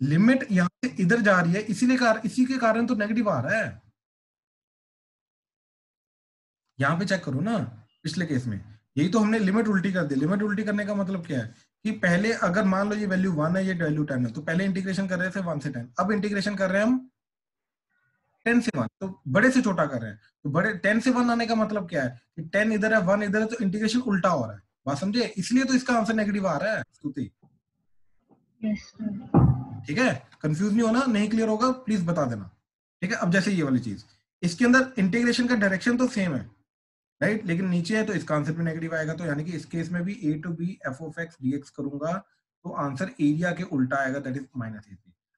लिमिट यहाँ से इधर जा रही है, इसी के कारण तो नेगेटिव आ रहा है। यहाँ पे चेक करो ना, पिछले केस में यही तो हमने लिमिट उल्टी कर दी। लिमिट उल्टी करने का मतलब क्या है कि पहले अगर मान लो ये वैल्यू 1 है, ये वैल्यू 10 है, तो पहले इंटीग्रेशन कर रहे थे 1 से 10, अब इंटीग्रेशन कर रहे हैं हम 10 से 1, तो बड़े से छोटा कर रहे हैं। तो बड़े 10 से 1 आने का मतलब क्या है कि 10 इधर है 1 इधर है, तो इंटीग्रेशन उल्टा हो रहा है। बात समझे? इसलिए तो इसका आंसर नेगेटिव आ रहा है स्तुति। Yes sir. ठीक है, कंफ्यूज नहीं होना, नहीं क्लियर होगा प्लीज बता देना। ठीक है, अब जैसे ये वाली चीज, इसके अंदर इंटीग्रेशन का डायरेक्शन तो सेम है राइट, लेकिन नीचे है तो इसका आंसर भी नेगेटिव आएगा। तो यानी कि इस केस में भी a to b f of x d x करूंगा तो आंसर एरिया के उल्टा आएगा, दैट इज माइनस ए।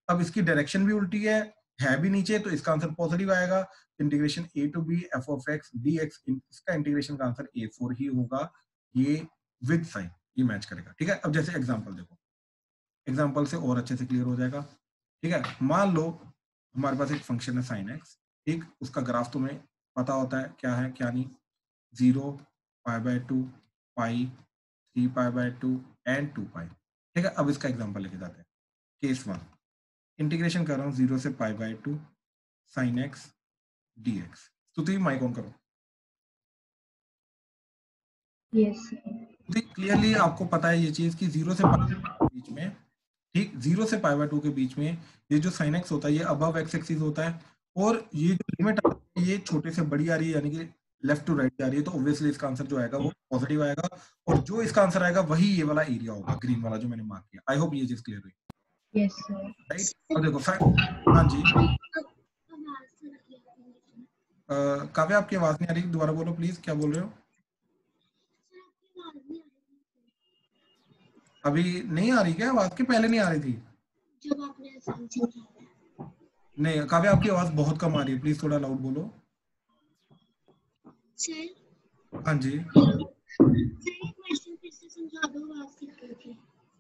अब इसकी डायरेक्शन भी उल्टी है भी नीचे, तो इसका आंसर पॉजिटिव आएगा। Integration a to b f of x d x, इसका इंटीग्रेशन का आंसर a4 ही होगा। ये विद साइन ये मैच करेगा। ठीक है, अब जैसे एग्जाम्पल देखो, एग्जाम्पल से और अच्छे से क्लियर हो जाएगा। ठीक है, मान लो हमारे पास एक फंक्शन है साइन एक्स, ठीक, उसका ग्राफ तुम्हें पता होता है क्या है क्या नहीं, 0, π/2, पाई, 3π/2 एंड 2π। ठीक है, अब इसका एग्जांपल लेके जाते हैं। केस 1, इंटीग्रेशन कर रहा हूँ 0 से π/2 साइन एक्स dx। तो तुम माइक ऑन करो। Yes sir. क्लियरली आपको पता है ये चीज कि 0 से π/2 के बीच में, ठीक, 0 से π/2 के बीच में ये जो साइन एक्स होता है ये अबव एक्स एक्सिस होता है, और ये जो लिमिट ये छोटे से बड़ी आ रही है, यानी कि लेफ्ट टू राइट जा रही है, तो ऑब्वियसली इसका आंसर जो आएगा वो पॉजिटिव आएगा, और जो इसका आंसर आएगा वही ये वाला एरिया होगा, ग्रीन वाला जो मैंने मार्क किया। आई होप ये चीज क्लियर हुई। Yes sir. राइट, अब देखो हाँ जी, काव्या आपकी आवाज नहीं आ रही, दोबारा बोलो प्लीज, क्या बोल रहे हो? अभी नहीं आ रही क्या आवाज? के पहले नहीं आ रही थी? जब आपने नहीं काव्या, आपकी आवाज बहुत कम आ रही है, प्लीज थोड़ा लाउड बोलो। हाँ जी,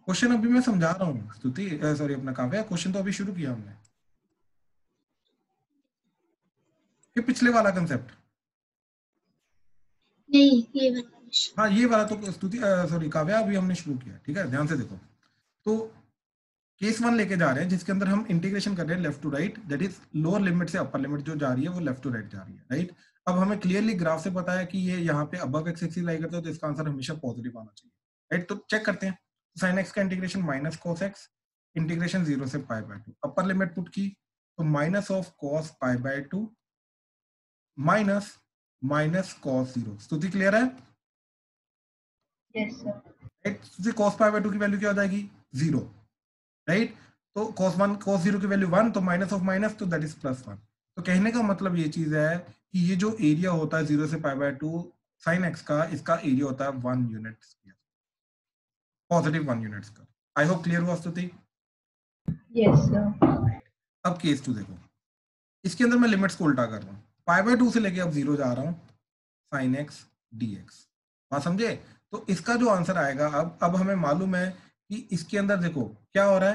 क्वेश्चन अभी मैं समझा रहा हूँ स्तुति, सॉरी अपना काव्या, क्वेश्चन तो अभी शुरू किया हमने, कि पिछले वाला कंसेप्ट नहीं, ये वाला। हाँ ये वाला तो स्तुति सॉरी काव्या अभी हमने शुरू किया। ठीक है, ध्यान से देखो, तो केस 1 लेके जा रहे हैं जिसके अंदर हम इंटीग्रेशन कर रहे हैं left to right, that is lower limit से अपर लिमिट जो जा रही है वो लेफ्ट टू राइट जा रही है। राइट, अब हमें क्लियरली ग्राफ से पता है कि ये यहाँ पे अबव एक्स एक्सिस लाई करता है, तो इसका आंसर हमेशा पॉजिटिव आना चाहिए। राइट, तो चेक करते हैं। साइन एक्स का integration minus cos x, integration 0 से π/2, अपर लिमिट पुट की तो minus of cos π/2 minus cos 0। Stuti clear है? Yes sir. Right, Stuti cos π/2 की वैल्यू क्या हो जाएगी? 0। राइट, तो cos 0 की वैल्यू 1, तो माइनस ऑफ माइनस, तो दैट इज +1। तो कहने का मतलब ये चीज है कि ये जो एरिया होता है 0 से π/2 साइन एक्स का, इसका एरिया होता है 1 unit square, positive 1 unit square. I hope clear हुआ स्तुति? Yes sir. अब केस 2 देखो, इसके अंदर मैं लिमिट्स को उल्टा कर रहा हूँ, π/2 से लेके अब 0 जा रहा हूँ, साइन एक्स dx। बात समझे? तो इसका जो आंसर आएगा, अब हमें मालूम है कि इसके अंदर देखो क्या हो रहा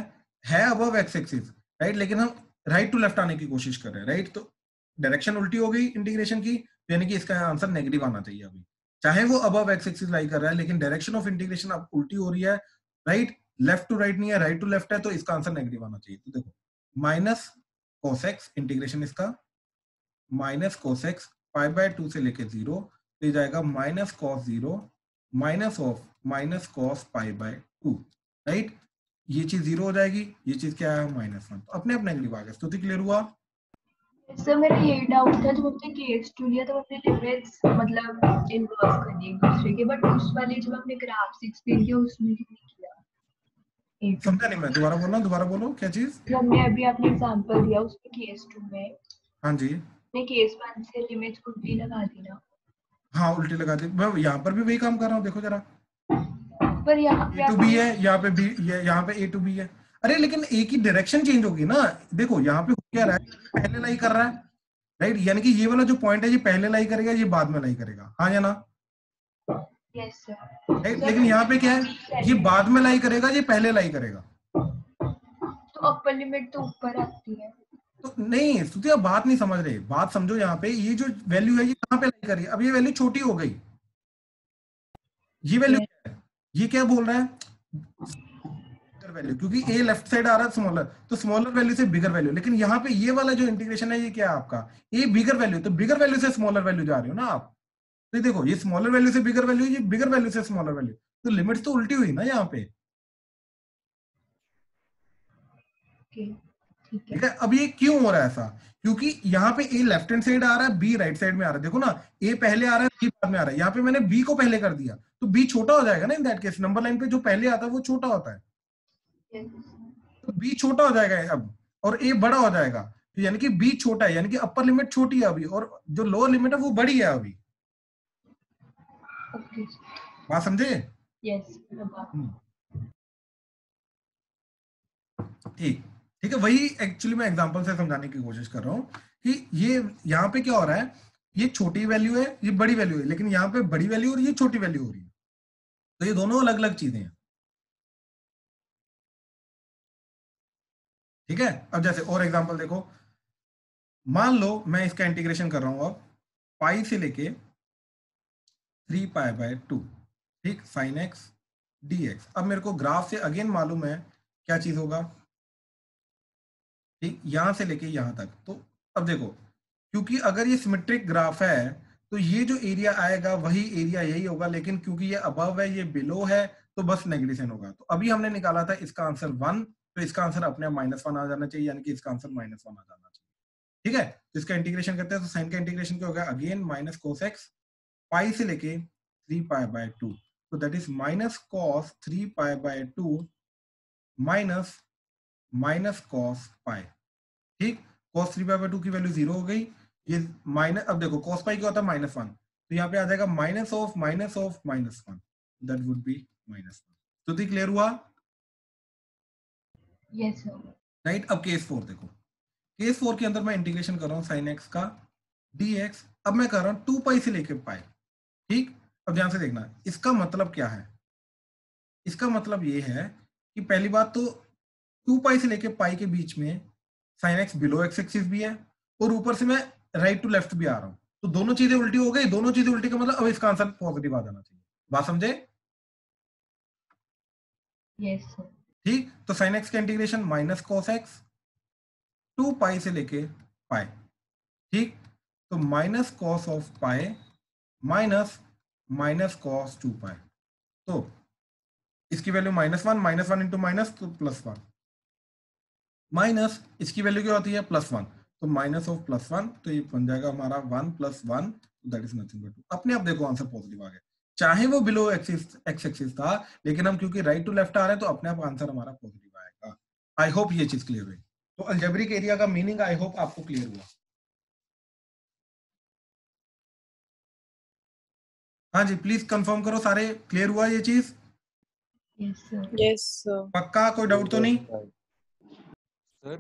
है अबव एक्स एक्सिस राइट, लेकिन हम राइट टू लेफ्ट आने की कोशिश कर रहे हैं। राइट, तो डायरेक्शन उल्टी हो गई इंटीग्रेशन की, यानी कि इसका आंसर नेगेटिव आना चाहिए। अभी चाहे वो अबव एक्स एक्सिस लाई कर रहा है, लेकिन डायरेक्शन ऑफ इंटीग्रेशन अब उल्टी हो रही है। राइट, लेफ्ट टू राइट नहीं है, राइट टू लेफ्ट है, तो इसका आंसर नेगेटिव आना चाहिए। तो देखो माइनस कोस एक्स, इंटीग्रेशन इसका माइनस कोस एक्स π/2 से लेके 0, तो ये जाएगा minus cos 0 minus of minus cos π/2। Right, ये चीज 0 हो जाएगी, ये चीज क्या है -1, तो अपने अपने नेगेटिव आ गया। स्तुति क्लियर हुआ? सर मेरा ये डाउट था, जब हमने केस 2 लिया तो हमने लिमिट्स मतलब इन्वर्स करनी एक दूसरे के, बट उस वाले जब हमने ग्राफ्स एक्सप्लेन किया उसमें क्यों नहीं किया? समझा नहीं मैं, दोबारा बोलना, दोबारा बोलो क्या चीज? हमने अभी आपने एग्जांपल दिया उसमें केस 2 में, हाँ जी, मैं केस 1 से लिमिट्स उल्टी लगा दी ना। हाँ उल्टी लगा दी, मैं यहाँ पर भी वही काम कर रहा हूँ, देखो जरा, पर यहाँ पे a to b है, यहाँ पे b, यहाँ पे a to b है। अरे लेकिन a की डायरेक्शन चेंज होगी ना। देखो यहाँ पे क्या रहा है, पहले लाई कर रहा है राइट, यानी कि ये वाला जो पॉइंट है ये पहले लाई करेगा, ये बाद में लाई करेगा, हाँ या ना? Yes sir. राइट, लेकिन यहाँ पे क्या है, ये बाद में लाई करेगा, ये पहले लाई करेगा। तो अपर लिमिट तो ऊपर आती है। तो नहीं स्तुति, आप बात नहीं समझ रहे, बात समझो। यहाँ पे ये जो वैल्यू है ये कहाँ पे लाई कर रही है? अब ये वैल्यू छोटी हो गई, ये वैल्यू क्या है, ये क्या बोल रहा है, बिगर वैल्यू, क्योंकि ए लेफ्ट साइड आ रहा है स्मॉलर, तो स्मॉलर वैल्यू से बिगर वैल्यू। लेकिन यहाँ पे ये वाला जो इंटीग्रेशन है ये क्या है आपका, ए बिगर वैल्यू, तो बिगर वैल्यू से स्मॉलर वैल्यू जा रही हो ना आप। तो देखो ये स्मॉलर वैल्यू से बिगर वैल्यू, ये बिगर वैल्यू से स्मॉलर वैल्यू, तो लिमिट्स तो उल्टी हुई ना यहाँ पे। ठीक ठीक है, अब ये क्यों हो रहा है ऐसा, क्योंकि यहाँ पे ए लेफ्ट हैंड साइड आ रहा है, बी राइट साइड में आ रहा है। देखो ना, ए पहले आ रहा है, बी बाद में आ रहा है। यहाँ पे मैंने बी को पहले कर दिया, तो बी छोटा हो जाएगा ना in that case. Number line पे जो पहले आता है वो छोटा होता है, है। तो बी छोटा हो जाएगा अब, और ए बड़ा हो जाएगा। तो यानी कि बी छोटा है, यानी कि अपर लिमिट छोटी है अभी, और जो लोअर लिमिट है वो बड़ी है अभी। ओके बात समझे? यस। ठीक ठीक है, वही एक्चुअली मैं एग्जांपल से समझाने की कोशिश कर रहा हूँ कि ये यहाँ पे क्या हो रहा है, ये छोटी वैल्यू है, ये बड़ी वैल्यू है, लेकिन यहाँ पे बड़ी वैल्यू और ये छोटी वैल्यू हो रही है, तो ये दोनों अलग अलग चीजें हैं। ठीक है, अब जैसे और एग्जांपल देखो, मान लो मैं इसका इंटीग्रेशन कर रहा हूं अब पाई से लेके 3π/2, ठीक, साइन एक्स dx। अब मेरे को ग्राफ से अगेन मालूम है क्या चीज होगा, ठीक, यहां से लेके यहां तक। तो अब देखो, क्योंकि अगर ये सिमेट्रिक ग्राफ है तो ये जो एरिया आएगा वही एरिया यही होगा, लेकिन क्योंकि ये अबव है ये बिलो है, तो बस नेगेटिव होगा। तो अभी हमने निकाला था इसका आंसर 1, तो इसका आंसर अपने आप -1 आ जाना चाहिए, यानी कि इसका आंसर -1 आ जाना चाहिए। ठीक है, तो इसका इंटीग्रेशन करते हैं, तो साइन का इंटीग्रेशन क्या होगा, again minus cos x pi से लेके 3π/2, तो that is minus cos 3π/2 minus cos pi. ठीक, cos 3π/2 की वैल्यू 0 हो गई, ये माइनस, अब देखो cos पाई क्या होता है -1, तो यहाँ पे आ जाएगा -1, दैट वुड बी -1। तो क्लियर हुआ? Yes sir. राइट, अब केस 4 देखो, केस 4 के अंदर मैं इंटीग्रेशन कर रहा हूँ साइन एक्स का dx। अब मैं कर रहा हूँ 2π से लेके पाई। ठीक, अब ध्यान से देखना, इसका मतलब क्या है, इसका मतलब ये है कि पहली बात तो 2π से लेके पाई के बीच में sine x below x axis भी है, और ऊपर से मैं राइट टू लेफ्ट भी आ रहा हूं, तो दोनों चीजें उल्टी हो गई। दोनों चीजें उल्टी का मतलब अब इसका आंसर पॉजिटिव आ जाना चाहिए। बात समझे? Yes sir. ठीक, तो साइन एक्स का इंटीग्रेशन माइनस कॉस एक्स 2π से लेके पाई। ठीक, तो minus cos of pi minus minus cos 2π, तो इसकी वैल्यू -1 इंटू माइनस, तो +1, माइनस इसकी वैल्यू क्या होती है +1, तो माइनस ऑफ +1, तो ये बन जाएगा हमारा 1 + 1, दैट इज नथिंग बट 2। अपने आप देखो आंसर पॉजिटिव आ गया, चाहे वो बिलो एक्स एक्सिस था, लेकिन हम क्योंकि राइट टू लेफ्ट आ रहे हैं तो अपने आप आंसर हमारा पॉजिटिव आएगा। आई होप ये चीज क्लियर हुई। तो अलजेब्रिक एरिया का मीनिंग आई होप आपको क्लियर हुआ। हाँ जी, प्लीज कंफर्म करो, सारे क्लियर हुआ ये चीज? Yes sir. Yes sir. पक्का, कोई डाउट तो नहीं? सर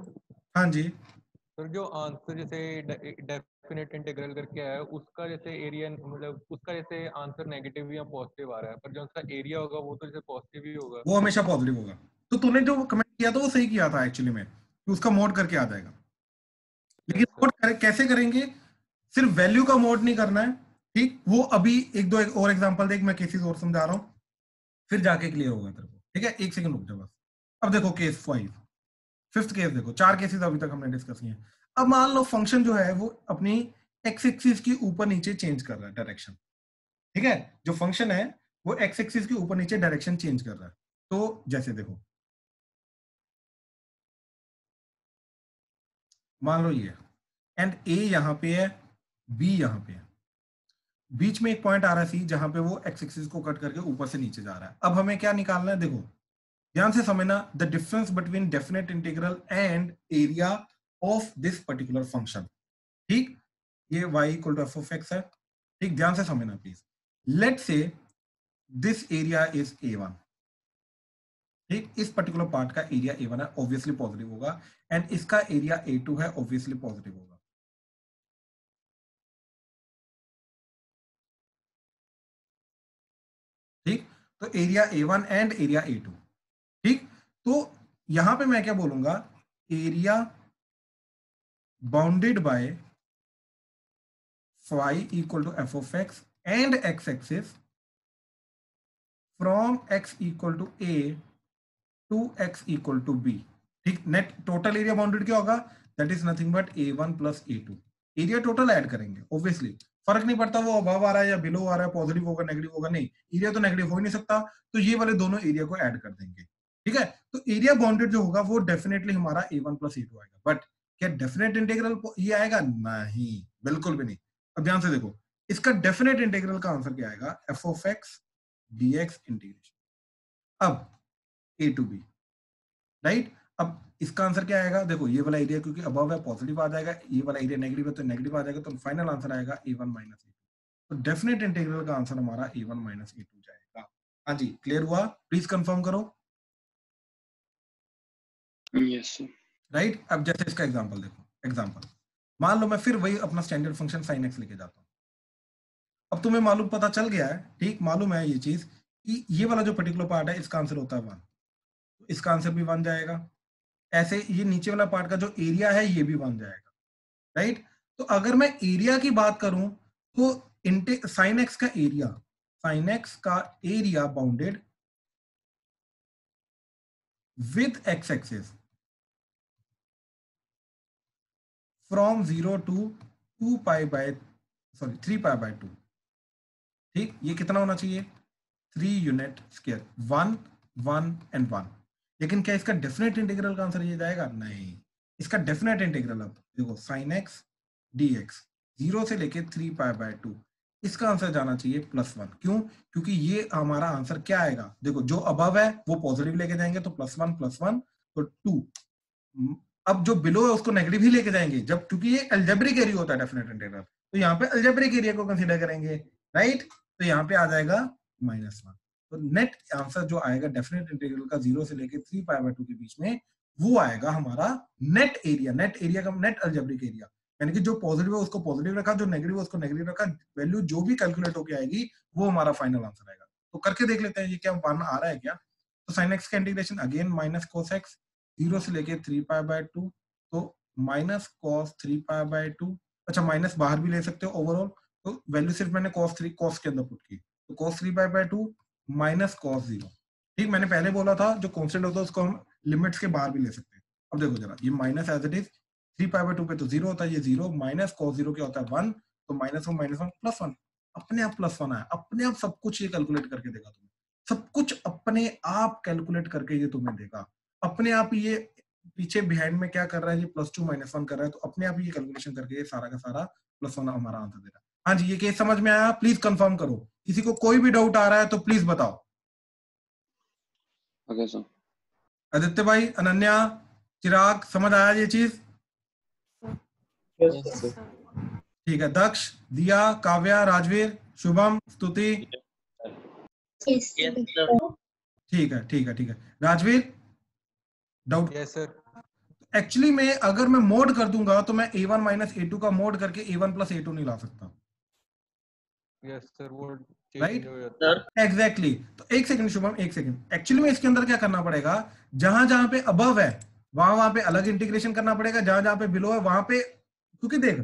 हाँ जी, सर जो आंसर जैसे डेफिनेट इंटीग्रल करके आया है उसका जैसे एरिया मतलब उसका जैसे आंसर नेगेटिव या पॉजिटिव आ रहा है, पर जो उसका एरिया होगा वो तो जैसे पॉजिटिव ही होगा। वो हमेशा पॉजिटिव होगा। तो तूने जो कमेंट किया था वो सही किया था एक्चुअली में, कि उसका मोड करके आ जाएगा। लेकिन मोड कैसे करेंगे, सिर्फ वैल्यू का मोड नहीं करना है। ठीक, वो अभी एक और एग्जांपल देख, मैं केसेस और समझा रहा हूं, फिर जाके क्लियर होगा तेरे को। ठीक है, एक सेकंड रुक जा बस। अब देखो केस 5, फिफ्थ केस देखो, 4 केसेस अभी तक हमने डिस्कस किए। अब मान लो फंक्शन जो है वो अपनी एक्स एक्सिस की ऊपर नीचे चेंज कर रहा है डायरेक्शन। ठीक है, जो फंक्शन है वो एक्स एक्सिस के ऊपर नीचे डायरेक्शन चेंज कर रहा है। तो जैसे देखो, मान लो ये, एंड ए यहां पे है, बी यहां पे है, बीच में एक पॉइंट आ रहा है सी, जहां पे वो एक्स एक्सिस को कट करके ऊपर से नीचे जा रहा है। अब हमें क्या निकालना है, देखो ध्यान से समझना, the difference between definite integral and area of this particular function. ठीक, ये y इक्वल टू f(x) है। ठीक, ध्यान से समझना please. Let's say this area is a1। ठीक, इस पर्टिकुलर पार्ट का एरिया a1 है, ऑब्वियसली पॉजिटिव होगा, एंड इसका एरिया a2 है, ऑब्वियसली पॉजिटिव होगा। ठीक, तो area a1 and area a2। ठीक, तो यहां पे मैं क्या बोलूंगा, area bounded by y equal to f(x) and x axis from x equal to a 2x equal to b, ठीक। नेट टोटल एरिया बाउंडेड क्या होगा, that is nothing but a1 plus a2। Area total add करेंगे, obviously फर्क नहीं पड़ता वो above आ रहा है या बिलो आ रहा है, पॉजिटिव होगा नेगेटिव होगा, नहीं, एरिया तो नेगेटिव हो ही नहीं सकता, तो ये वाले दोनों एरिया को ऐड कर देंगे, ठीक है। तो एरिया बाउंडेड जो होगा वो डेफिनेटली हमारा a1 प्लस a2 आएगा, बट क्या डेफिनेट इंटीग्रल ये आएगा, नहीं, बिल्कुल भी नहीं। अब ध्यान से देखो, इसका डेफिनेट इंटीग्रल का आंसर क्या आएगा, F of x dx integration अब a टू b, राइट। अब इसका आंसर क्या आएगा, देखो ये वाला एरिया क्योंकि अबव है पॉजिटिव आ जाएगा, ये वाला एरिया नेगेटिव है तो नेगेटिव आ जाएगा, तो फाइनल आंसर आएगा a1 माइनस a2। तो डेफिनेट इंटीग्रल का आंसर हमारा a1 माइनस a2 जाएगा। हाँ जी, क्लियर हुआ, प्लीज कंफर्म करो। Yes sir. राइट। अब जैसे इसका एग्जांपल देखो, एग्जांपल मान लो मैं फिर वही अपना स्टैंडर्ड फंक्शन sin x लेके जाता हूँ। अब तुम्हें मालूम पता चल गया है, ठीक, मालूम है ये चीज कि ये वाला जो पर्टिकुलर पार्ट है इसका आंसर होता है 1, तो इसका आंसर भी 1 जाएगा। ऐसे ये नीचे वाला पार्ट का जो एरिया है ये भी 1 जाएगा, राइट। तो अगर मैं एरिया की बात करूं तो sin x का area bounded with x axis from 0 to 3 pi by 2, ठीक। ये कितना होना चाहिए, 3 यूनिट स्क्वायर, 1 1 एंड 1। लेकिन क्या इसका डेफिनेट इंटीग्रल का आंसर ये जाएगा, नहीं। इसका डेफिनेट इंटीग्रल अब देखो sin x dx 0 से लेके 3 पाई बाय 2, इसका आंसर जाना चाहिए +1। क्यों, क्योंकि ये हमारा आंसर क्या आएगा, देखो जो अबव है वो पॉजिटिव लेके जाएंगे तो +1 +1 तो 2, अब जो बिलो है उसको नेगेटिव ही लेके जाएंगे, जब क्योंकि ये अलजेब्रिक एरिया होता है डेफिनेट इंटीग्रल, तो यहाँ पे अलजेब्रिक एरिया को कंसीडर करेंगे, राइट। तो यहाँ पे आ जाएगा -1। तो नेट आंसर जो आएगा डेफिनेट इंटीग्रल का 0 से लेके 3 पाई बाय 2 के बीच में, वो आएगा हमारा नेट एरिया का नेट अलजेब्रिक एरिया, यानी कि जो पॉजिटिव है उसको पॉजिटिव रखा, जो नेगेटिव है उसको नेगेटिव रखा, वैल्यू जो भी कैलकुलेट होके आएगी वो हमारा फाइनल आंसर आएगा। तो करके देख लेते हैं ये क्या 1 आ रहा है क्या। तो sin x का integration again minus cos x 0 से लेके 3 पाई बाय 2, तो माइनस cos 3 पाई बाय 2, अच्छा माइनस बाहर भी ले सकते हो ओवरऑल, तो वैल्यू सिर्फ मैंने cos के अंदर पुट की, तो cos 3 pi by 2 minus cos 0, ठीक। मैंने पहले बोला था जो कांस्टेंट होता है उसको हम लिमिट्स के बाहर भी ले सकते हैं। अब देखो जरा, ये minus as it is 3 pi by 2 पे तो 0 होता है, ये 0 माइनस cos 0 क्या होता है 1, तो -1 +1, अपने आप +1 आया, अपने आप सब कुछ ये कैलकुलेट करके देगा तुम्हें, सब कुछ अपने आप कैलकुलेट करके ये तुम्हें देगा, अपने आप ये पीछे बिहाइंड में क्या कर रहा है, ये +2 -1 कर रहा है, तो अपने आप ये कैलकुलेशन करके ये सारा का सारा +1 हमारा आंसर दे रहा है। हाँ जी, ये केस समझ में आया, प्लीज कंफर्म करो, किसी को कोई भी डाउट आ रहा है तो प्लीज बताओ। Okay sir. आदित्य भाई, अनन्या, चिराग, समझ आया ये चीज, ठीक है। दक्ष, दिया, काव्या, राजवीर, शुभम, स्तुति, Yes, Yes, sir. sir. ठीक है। Rajveer, doubt. Yes sir. Actually में अगर मैं मोड कर दूंगा तो मैं a1 माइनस a2 का मोड करके a1 प्लस a2 नहीं ला सकता, यस सर, वो Right? चेंज हो जाता है। Sir. एग्जैक्टली। तो एक सेकंड शुभम, एक सेकंड, एक्चुअली में इसके अंदर क्या करना पड़ेगा, जहां जहां पे अबव है वहां पे अलग इंटीग्रेशन करना पड़ेगा, जहां जहां पे बिलो है वहां पे, क्योंकि देख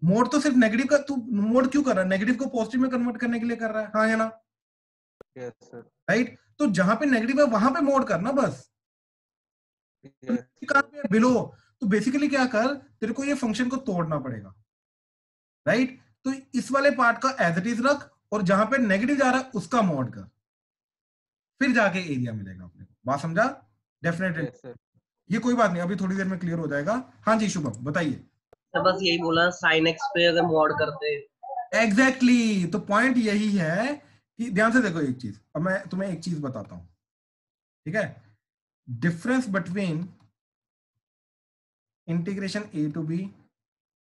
मोड तो सिर्फ नेगेटिव का, तू मोड क्यों कर रहा है, नेगेटिव को पॉजिटिव में कन्वर्ट करने के लिए कर रहा है, हाँ या ना, यस सर। राइट। तो जहां पे नेगेटिव है वहां पे मोड करना बस, यस पे बिलो, तो बेसिकली क्या कर, तेरे को ये फंक्शन को तोड़ना पड़ेगा, राइट। तो इस वाले पार्ट का एज इट इज रख, और जहां पे नेगेटिव जा रहा है उसका मोड कर, फिर जाके एरिया मिलेगा अपने को, बात समझा, डेफिनेटली। Yes sir. ये कोई बात नहीं, अभी थोड़ी देर में क्लियर हो जाएगा। हाँ जी शुभम बताइए। सर बस यही बोला sin x पे अगर मॉड करते। एग्जैक्टली, तो पॉइंट यही है कि ध्यान से देखो एक चीज, अब मैं तुम्हें एक चीज बताता हूं, ठीक है। Difference between integration a to b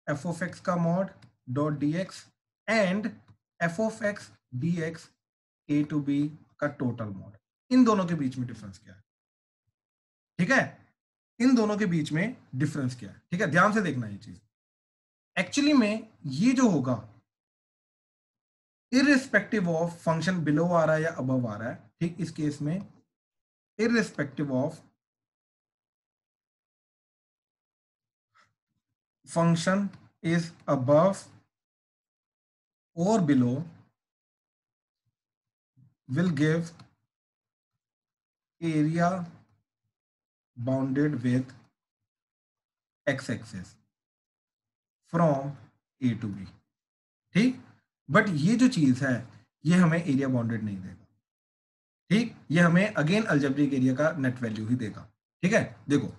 f of x का mod dot dx and f of x dx a to b का टोटल मॉड, इन दोनों के बीच में डिफरेंस क्या है, ठीक है, इन दोनों के बीच में डिफरेंस क्या है, ठीक है, ध्यान से देखना ये चीज। एक्चुअली में ये जो होगा इररिस्पेक्टिव ऑफ फंक्शन बिलो आ रहा है या अबव आ रहा है, ठीक, इस केस में irrespective of function is above और below will give area bounded with x axis from a to b, ठीक। बट ये जो चीज है ये हमें एरिया बाउंडेड नहीं देगा, ठीक। ये हमें अगेन अलजेब्रिक एरिया का नेट वैल्यू ही देगा, ठीक है। देखो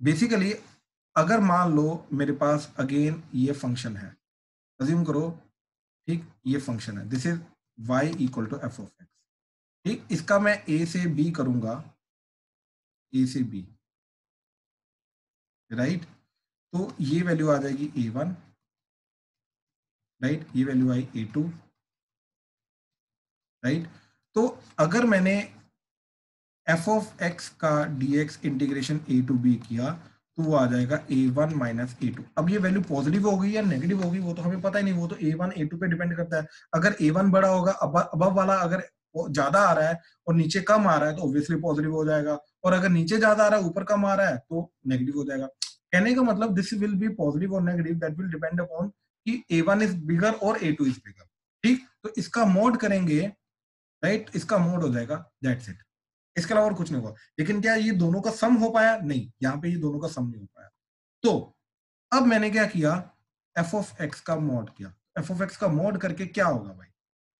बेसिकली अगर मान लो मेरे पास अगेन ये फंक्शन है, अज्यूम करो, ठीक, ये फंक्शन है, this is y equal to f of x, ठीक। इसका मैं a से b करूंगा, a से b, राइट। तो ये वैल्यू आ जाएगी a1, राइट, ये वैल्यू आई a2, राइट। तो अगर मैंने एफ ऑफ एक्स का dx integration a to b किया तो वो आ जाएगा a1 माइनस a2। अब ये वैल्यू पॉजिटिव होगी या नेगेटिव होगी वो तो हमें पता ही नहीं, वो तो a1 a2 पे डिपेंड करता है। अगर a1 बड़ा होगा, अबव वाला अगर ज्यादा आ रहा है और नीचे कम आ रहा है तो ऑब्वियसली पॉजिटिव हो जाएगा, और अगर नीचे ज्यादा आ रहा है ऊपर कम आ रहा है तो नेगेटिव हो जाएगा। कहने का मतलब दिस विल बी पॉजिटिव और negative, that will depend upon कि a1 इज बिगर और a2 इज बिगर, ठीक। तो इसका मोड करेंगे, राइट, इसका मोड हो जाएगा, दैट्स इट, इसके अलावा और कुछ नहीं होगा। लेकिन क्या ये दोनों का सम हो पाया? नहीं, यहाँ पे ये दोनों का सम नहीं हो पाया। तो अब मैंने क्या किया, एफ ऑफ एक्स का मोड किया। एफ ऑफ एक्स का मोड करके क्या होगा भाई,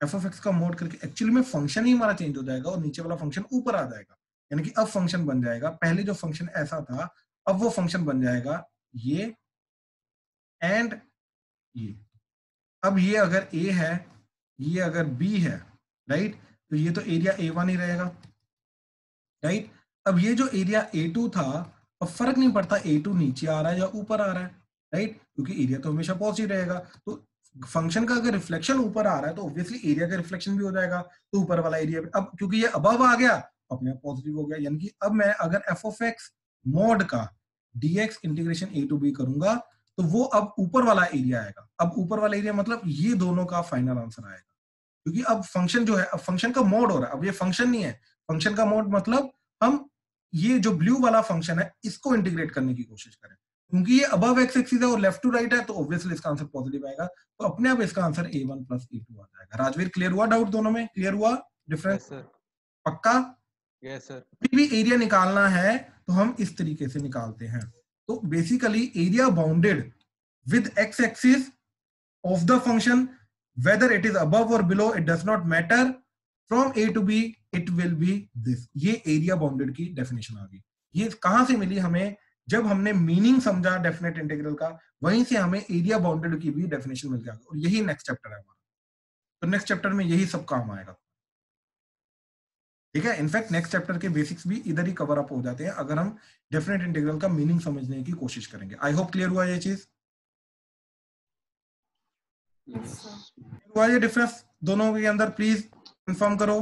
एफ ऑफ एक्स का मोड करके एक्चुअली में फंक्शन ही हमारा चेंज हो जाएगा और नीचे वाला फंक्शन ऊपर आ जाएगा। यानी कि अब फंक्शन बन जाएगा, पहले जो फंक्शन ऐसा था अब वो फंक्शन बन जाएगा ये एंड ये। अब ये अगर a है, ये अगर b है, राइट, तो ये तो एरिया a1 ही रहेगा, राइट। अब ये जो एरिया a2 था, अब फर्क नहीं पड़ता a2 नीचे आ रहा है या ऊपर आ रहा है, राइट, क्योंकि एरिया तो हमेशा पॉजिटिव रहेगा। तो फंक्शन का अगर रिफ्लेक्शन ऊपर आ रहा है तो ऑब्वियसली एरिया का रिफ्लेक्शन भी हो जाएगा, तो ऊपर वाला एरिया, अब क्योंकि ये अबव आ गया अपने आप पॉजिटिव हो गया। यानी कि अब मैं अगर एफ ऑफ एक्स मोड का dx integration a to b करूंगा तो वो अब ऊपर वाला एरिया आएगा। अब ऊपर वाला एरिया मतलब ये दोनों का फाइनल आंसर आएगा, क्योंकि अब फंक्शन जो है, अब फंक्शन का मोड हो रहा है, अब ये फंक्शन नहीं है, फंक्शन का मोड मतलब हम ये जो ब्लू वाला फंक्शन है इसको इंटीग्रेट करने की कोशिश करें, क्योंकि ये अबव एक्स एक्सिस है और लेफ्ट टू राइट है तो ऑब्वियसली इसका आंसर पॉजिटिव आएगा। तो अपने आप इसका आंसर a1 प्लस a2 आ जाएगा। राजवीर क्लियर हुआ? डाउट दोनों में क्लियर हुआ? डिफरेंस पक्का? Yes sir. भी एरिया निकालना है तो हम इस तरीके से निकालते हैं। तो basically area bounded with x axis of the function, whether it is above or below, it does not matter, from a to b it will be this। ये एरिया बाउंडेड की डेफिनेशन आ गई। ये कहां से मिली हमें? जब हमने मीनिंग समझा डेफिनेट इंटीग्रल का, वहीं से हमें एरिया बाउंडेड की भी डेफिनेशन मिल जाएगी, और यही नेक्स्ट चैप्टर है हमारा। तो नेक्स्ट चैप्टर में यही सब काम आएगा, ठीक है। इनफैक्ट नेक्स्ट चैप्टर के बेसिक्स भी इधर ही कवर अप हो जाते हैं अगर हम डेफिनेट इंटीग्रल का मीनिंग समझने की कोशिश करेंगे। आई होप क्लियर हुआ ये चीज, हुआ ये डिफरेंस दोनों के अंदर? प्लीज कंफर्म करो।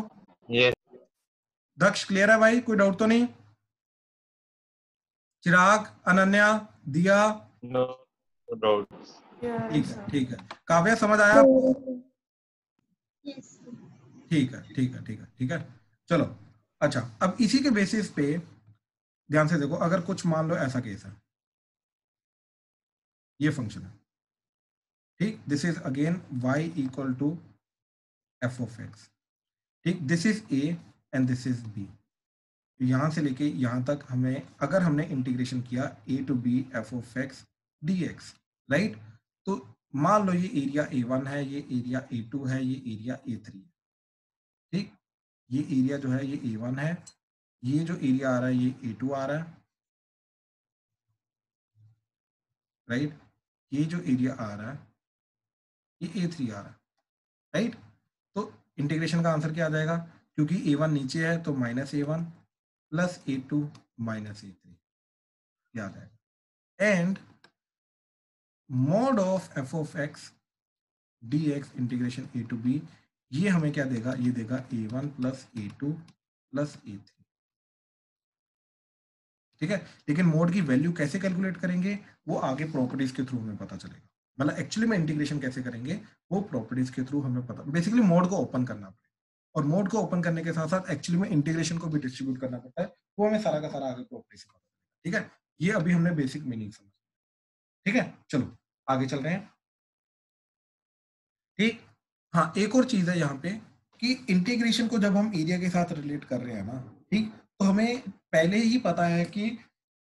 Yes. दक्ष क्लियर है भाई, कोई डाउट तो नहीं? चिराग, अनन्या, दिया? No doubt. ठीक है, ठीक है। काव्या समझ आया आपको? ठीक है, ठीक है, ठीक है, ठीक है। चलो अच्छा, अब इसी के बेसिस पे ध्यान से देखो, अगर कुछ मान लो ऐसा केस है, ये फंक्शन है, ठीक, this is again y equal to f of x, ठीक, this is a and this is b। यहां से लेके यहां तक हमें अगर हमने इंटीग्रेशन किया a to b f of x dx, right, तो मान लो ये एरिया a1 है, ये एरिया a2 है, ये एरिया a3 है, ठीक। ये एरिया जो है ये a1 है, ये जो एरिया आ रहा है ये a2 आ रहा है, राइट, ये जो एरिया आ रहा है ये a3 आ रहा है, राइट। तो इंटीग्रेशन का आंसर क्या आ जाएगा? क्योंकि a1 नीचे है तो minus a1 plus a2 minus a3 याद है। And mod of f of x dx integration a to b, ये हमें क्या देगा? ये देगा a1 plus a2 plus a3, ठीक है। लेकिन मोड की वैल्यू कैसे कैलकुलेट करेंगे वो आगे प्रॉपर्टीज के थ्रू हमें पता चलेगा। मतलब एक्चुअली में इंटीग्रेशन कैसे करेंगे वो प्रॉपर्टीज के थ्रू हमें पता, बेसिकली मोड को ओपन करना पड़ेगा, और मोड को ओपन करने के साथ साथ एक्चुअली में इंटीग्रेशन को भी डिस्ट्रीब्यूट करना पड़ता है, वो हमें सारा का सारा आगे प्रॉपर्टी से पता चलेगा, ठीक है। ये अभी हमने बेसिक मीनिंग समझ, ठीक है। चलो आगे चल रहे हैं, ठीक। हाँ, एक और चीज है यहाँ पे कि इंटीग्रेशन को जब हम एरिया के साथ रिलेट कर रहे हैं ना, ठीक, तो हमें पहले ही पता है कि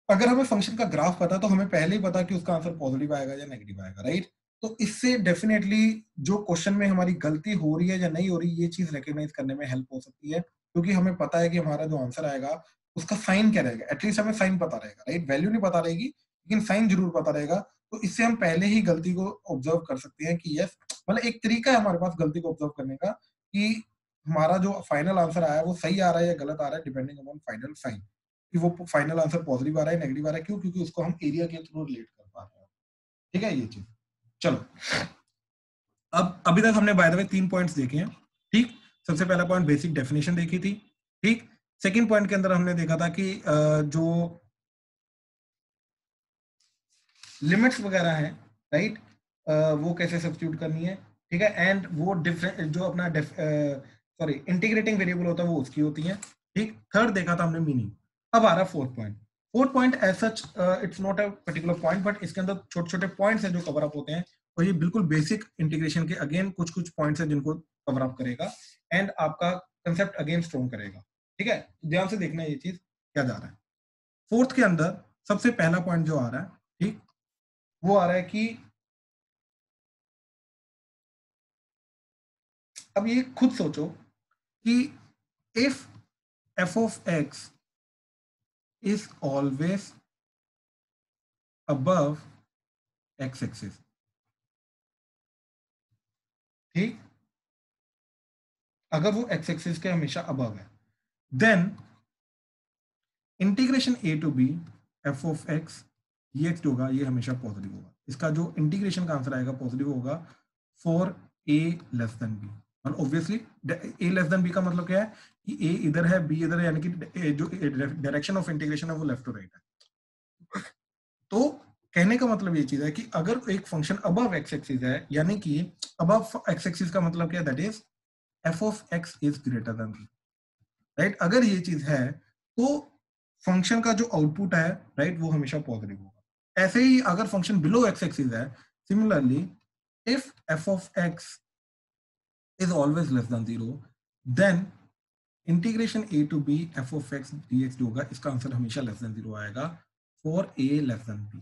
अगर हमें फंक्शन का ग्राफ पता तो हमें पहले ही पता कि उसका आंसर पॉजिटिव आएगा या नेगेटिव आएगा, राइट? तो इससे डेफिनेटली जो क्वेश्चन में हमारी गलती हो रही है या नहीं हो रही, ये चीज रिकॉग्नाइज करने में हेल्प हो सकती है, क्योंकि हमें पता है कि हमारा जो आंसर आएगा उसका साइन क्या रहेगा। एटलीस्ट हमें साइन पता रहेगा, राइट? वैल्यू नहीं पता रहेगी लेकिन साइन जरूर पता रहेगा। तो इससे हम पहले ही गलती को ऑब्जर्व कर सकते हैं कि यस, मतलब एक तरीका है हमारे पास गलती को ऑब्जर्व करने का कि हमारा जो फाइनल आंसर आया है वो सही आ रहा है या गलत आ रहा है, डिपेंडिंग अपॉन फाइनल साइन, कि वो फाइनल आंसर पॉजिटिव आ रहा है नेगेटिव आ रहा है। क्यों? क्योंकि उसको हम एरिया के थ्रू रिलेट कर पा रहे हैं। ठीक है, ये चीज। चलो, अब अभी तक हमने बाय द वे 3 पॉइंट्स देखे हैं, ठीक? सबसे पहला पॉइंट बेसिक डेफिनेशन देखी थी, ठीक? सेकंड पॉइंट के अंदर हमने देखा था कि जो लिमिट्स वगैरह है, राइट, वो कैसे सब्स्टिट्यूट करनी है, ठीक है? एंड वो डिफरेंट जो अपना सॉरी इंटीग्रेटिंग वेरिएबल होता है वो उसकी होती है, ठीक? थर्ड देखा था हमने मीनिंग। अब आ रहा fourth point. Fourth point as such it's not a particular point, but इसके अंदर छोटे छोटे पॉइंट्स हैं जो कवर अप होते हैं, और ये बिल्कुल बेसिक इंटीग्रेशन के अगेन कुछ कुछ पॉइंट्स हैं जिनको कवर अप करेगा एंड आपका कंसेप्ट अगेन स्ट्रॉन्ग करेगा, ठीक है? ध्यान से देखना ये चीज क्या जा रहा है। फोर्थ के अंदर सबसे पहला पॉइंट जो आ रहा है, ठीक, वो आ रहा है कि अब ये खुद सोचो कि if f of x is always above x axis, ठीक, अगर वो x axis के हमेशा above है, then integration a to b f of x dx जो होगा ये हमेशा पॉजिटिव होगा। इसका जो इंटीग्रेशन का आंसर आएगा पॉजिटिव होगा for a less than b। और obviously a less than b का मतलब क्या है कि a इधर है b इधर है, यानी कि जो डायरेक्शन ऑफ इंटीग्रेशन है वो लेफ्ट टू राइट है। तो कहने का मतलब ये चीज है कि अगर एक फंक्शन अबव एक्स एक्सिस है, यानी कि अबव एक्स एक्सिस का मतलब क्या है, that is f of x is greater than b, right? अगर ये चीज है तो फंक्शन का जो आउटपुट है, राइट, वो हमेशा पॉजिटिव होगा। ऐसे ही अगर फंक्शन बिलो एक्स एक्सिस है, similarly if f of x is always less than 0, then integration a to b f of x dx जो होगा इसका आंसर हमेशा लेस देन 0 आएगा for a less than b,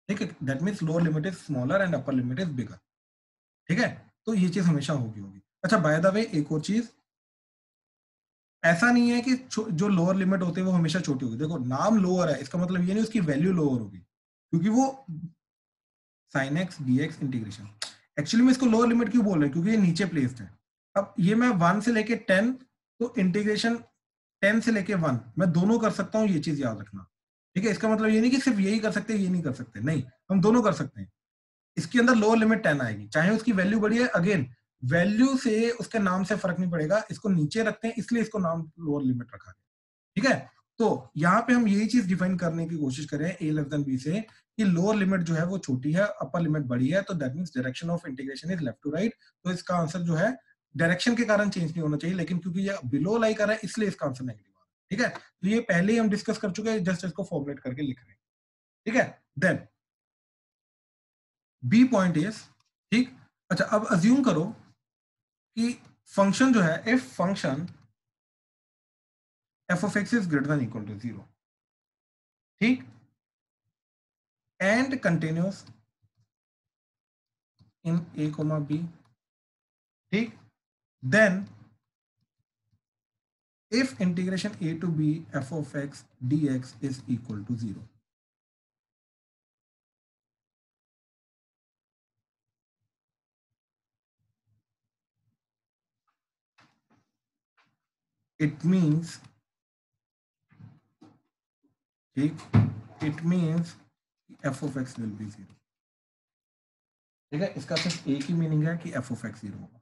ठीक है? That means lower limit is smaller and upper limit is bigger, ठीक है? तो ये चीज हमेशा होगी। अच्छा, बाय द वे एक और चीज, ऐसा नहीं है कि जो लोअर लिमिट होते हैं वो हमेशा छोटी होगी। देखो, नाम लोअर है इसका मतलब ये नहीं उसकी वैल्यू लोअर होगी, क्योंकि वो sin x dx integration, actually में इसको लोअर लिमिट क्यों बोल रहे हैं, क्योंकि ये नीचे प्लेस्ड है। अब ये मैं 1 से लेके 10, तो इंटीग्रेशन 10 से लेके 1 मैं दोनों कर सकता हूँ, ये चीज याद रखना, ठीक है? इसका मतलब ये नहीं कि सिर्फ यही कर सकते ये नहीं कर सकते, नहीं, हम दोनों कर सकते हैं। इसके अंदर लोअर लिमिट 10 आएगी, चाहे उसकी वैल्यू बड़ी है। अगेन वैल्यू से उसके नाम से फर्क नहीं पड़ेगा, इसको नीचे रखते हैं इसलिए इसको नाम लोअर लिमिट रखा है, ठीक है? तो यहाँ पे हम यही चीज डिफाइन करने की कोशिश करें a लेस देन b से कि लोअर लिमिट जो है वो छोटी है, अपर लिमिट बड़ी है, तो that means direction of integration is left to right. तो इसका आंसर जो है डायरेक्शन के कारण चेंज नहीं होना चाहिए, लेकिन क्योंकि ये बिलो लाई कर रहा है इसलिए इसका आंसर नेगेटिव आ रहा है, ठीक है? तो ये पहले ही हम डिस्कस कर चुके हैं, जस्ट इसको फॉर्मुलेट करके लिख रहे हैं, ठीक है? देन बी पॉइंट इज, ठीक, अच्छा अब अज्यूम करो कि फंक्शन जो है, if function f of x is greater than equal to 0, ठीक, and continuous in a comma b, ठीक, then if integration a to b f of x dx is equal to 0, it means, ठीक, it means f of x will be 0, ठीक है? इसका सिर्फ एक ही meaning है कि f of x 0 होगा।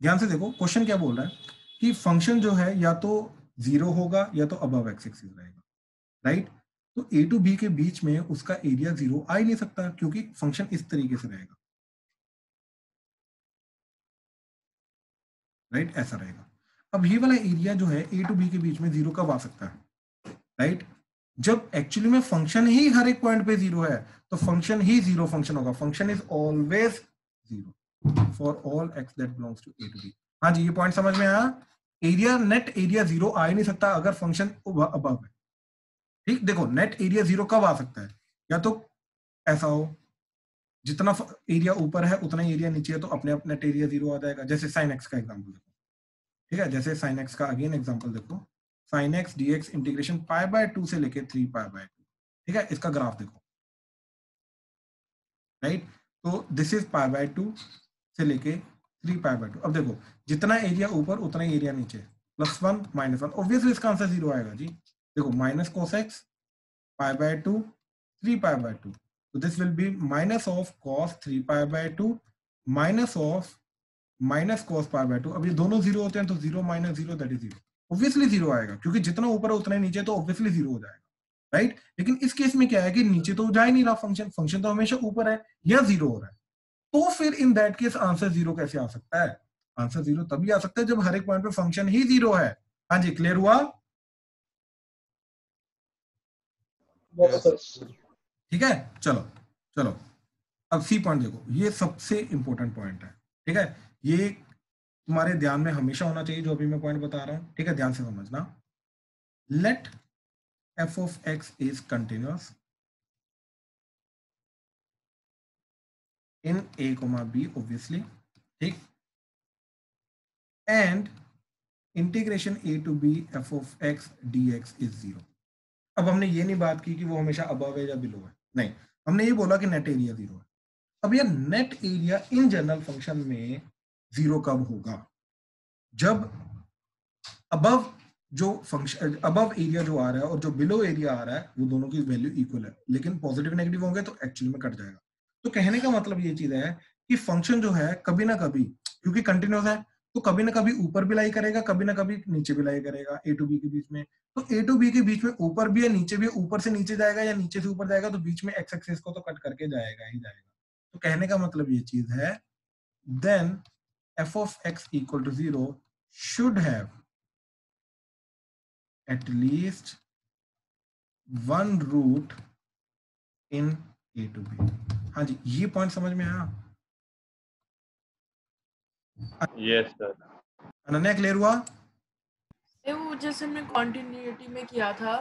ध्यान से देखो क्वेश्चन क्या बोल रहा है कि फंक्शन जो है या तो 0 होगा या तो अबव x एक्सिस रहेगा, राइट? तो a टू b के बीच में उसका एरिया 0 आ ही नहीं सकता, क्योंकि फंक्शन इस तरीके से रहेगा, राइट? ऐसा रहेगा। अब ये वाला एरिया जो है a टू b के बीच में 0 कब आ सकता है, राइट? जब एक्चुअली में फंक्शन ही हर एक पॉइंट पे 0 है, तो फंक्शन ही 0 फंक्शन होगा। Function is always 0 for all x that belongs to a to b। हाँ जी, ये पॉइंट समझ में आया? एरिया, नेट एरिया 0 आ ही नहीं सकता अगर फंक्शन अबव है, ठीक, देखो नेट एरिया 0 कब आ सकता है, या तो ऐसा हो जितना एरिया ऊपर है उतना ही एरिया नीचे है, तो अपने आप नेट एरिया 0 आ जाएगा। जैसे साइन एक्स का एग्जांपल देखो, ठीक है, जैसे साइन एक्स का अगेन एग्जांपल देखो, साइन एक्स डीएक्स इंटीग्रेशन π/2 से लेके 3π/2, ठीक है, इसका ग्राफ देखो, राइट, तो दिस इज π/2 से लेके 3π/2। अब देखो जितना एरिया ऊपर उतना ही एरिया नीचे, +1 -1, ऑब्वियसली इसका आंसर 0 आएगा जी। देखो minus cos x π/2 3π/2, so this will be minus of cos 3π/2 minus of minus cos π/2। अब ये दोनों 0 होते हैं तो 0 - 0 दैट इज 0, ऑब्वियसली 0 आएगा, क्योंकि जितना ऊपर है उतना ही नीचे, तो ऑब्वियसली 0 हो जाएगा, राइट। लेकिन इस केस में क्या है कि नीचे तो जा ही नहीं रहा फंक्शन, फंक्शन तो हमेशा ऊपर है, या 0 हो रहा है, तो फिर इन दैट केस आंसर 0 कैसे आ सकता है? आंसर 0 तभी आ सकता है जब हर एक पॉइंट पे फंक्शन ही 0 है। हाँ जी, क्लियर हुआ? ठीक है, चलो चलो, अब सी पॉइंट देखो, ये सबसे इंपॉर्टेंट पॉइंट है, ठीक है, ये तुम्हारे ध्यान में हमेशा होना चाहिए जो अभी मैं पॉइंट बता रहा हूं, ठीक है, ध्यान से समझना। Let f of x is continuous in a, b obviously, ठीक, and integration a to b f of x dx is 0। अब हमने ये नहीं बात की कि वो हमेशा अबव है या बिलो है, नहीं, हमने ये बोला कि नेट एरिया 0 है। अब ये net area in general function में 0 कब होगा? जब अबव जो फंक्शन, अबव एरिया जो आ रहा है और जो बिलो एरिया आ रहा है वो दोनों की वैल्यू इक्वल है, लेकिन पॉजिटिव नेगेटिव होंगे तो एक्चुअली में कट जाएगा। तो कहने का मतलब ये चीज है कि फंक्शन जो है कभी ना कभी, क्योंकि कंटिन्यूस है, तो कभी ना कभी ऊपर भी लाई करेगा, कभी ना कभी नीचे भी लाई करेगा, ए टू बी के बीच में। तो ए टू बी के बीच में ऊपर भी है नीचे भी, ऊपर से नीचे जाएगा या नीचे से ऊपर जाएगा, तो बीच में एक्स एक्सिस को तो कट करके जाएगा ही जाएगा। तो कहने का मतलब ये चीज है, then f of x equal to 0 should have at least one root in a to b। हाँ जी, ये पॉइंट समझ में आया? Yes sir. अनन्या क्लियर हुआ? वो जैसे हमने कॉन्टिन्यूटी में किया था,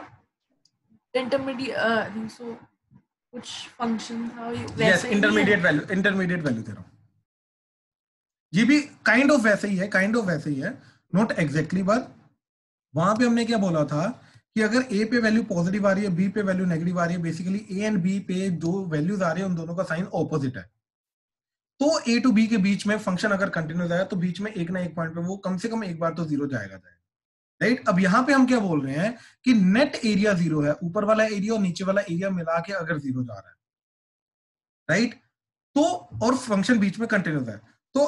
इंटरमीडिएट आई थिंक सो कुछ फंक्शन था यस, इंटरमीडिएट वैल्यू दे रहा हूं, ये भी काइंड ऑफ वैसे ही है, काइंड ऑफ वैसे ही है, नॉट एग्जैक्टली, बट वहां पे हमने क्या बोला था कि अगर ए पे वैल्यू पॉजिटिव आ रही है, बी पे वैल्यू नेगेटिव आ रही है, बेसिकली ए एंड बी पे जो वैल्यूज आ रही है उन दोनों का साइन ऑपोजिट है, तो ए टू बी के बीच में फंक्शन अगर कंटिन्यूस आया तो बीच में एक ना एक पॉइंट पे वो कम से कम एक बार तो 0 जाएगा, राइट। अब यहां पे हम क्या बोल रहे हैं कि नेट एरिया 0 है, ऊपर वाला एरिया और नीचे वाला एरिया मिला के अगर 0 जा रहा है, राइट, तो और फंक्शन बीच में कंटिन्यूस है, तो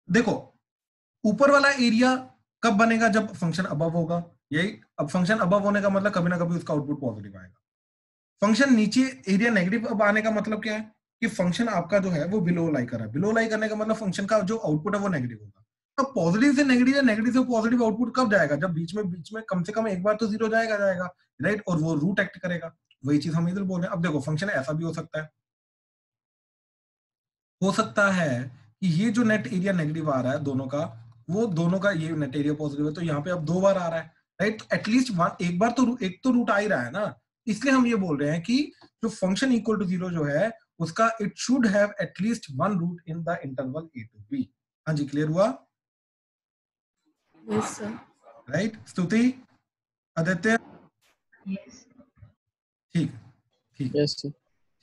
देखो ऊपर वाला एरिया कब बनेगा? जब फंक्शन अबव होगा, यही। अब फंक्शन अबव होने का मतलब कभी ना कभी उसका आउटपुट पॉजिटिव आएगा। फंक्शन नीचे एरिया नेगेटिव अब आने का मतलब क्या है कि फंक्शन आपका जो है वो बिलो लाई कर रहा है, बिलो लाई करने का मतलब फंक्शन का जो आउटपुट है वो नेगेटिव होगा। अब पॉजिटिव से नेगेटिव या नेगेटिव से पॉजिटिव आउटपुट कब जाएगा? जब बीच में कम से कम एक बार तो 0 जाएगा, राइट, और वो रूट एक्ट करेगा, वही चीज हम इधर बोल रहे हैं। अब देखो फंक्शन ऐसा भी हो सकता है कि ये जो नेट एरिया नेगेटिव आ रहा है दोनों का, वो दोनों का ये नेट एरिया पॉजिटिव है, तो यहाँ पे अब 2 बार आ रहा है, राइट, तो एटलीस्ट एक बार तो एक तो रूट आ ही रहा है ना, इसलिए हम ये बोल रहे हैं कि जो फंक्शन इक्वल टू 0 जो है उसका it should have at least one root in the interval a to b। हाँ जी, क्लियर हुआ? Yes sir. Right, Stuti, Aditya, yes ठीक ठीक यस सर।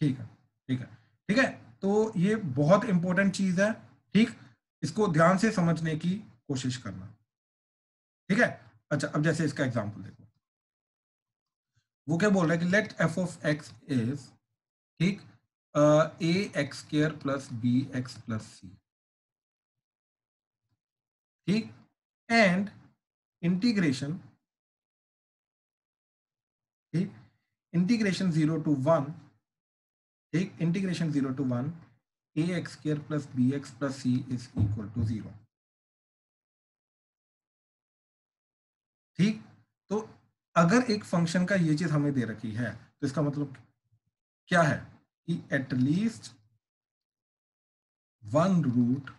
ठीक है, ठीक है, ठीक है, तो ये बहुत इंपॉर्टेंट चीज है, ठीक, इसको ध्यान से समझने की कोशिश करना, ठीक है। अच्छा, अब जैसे इसका एग्जांपल देखो, वो क्या बोल रहा है कि let f of x is, ठीक, a x square plus b x plus c, ठीक, एंड इंटीग्रेशन, ठीक, इंटीग्रेशन 0 to 1, ठीक, integration 0 to 1 a x square plus b x plus c is equal to 0, ठीक। तो अगर एक फंक्शन का ये चीज हमें दे रखी है तो इसका मतलब क्या है कि at least one root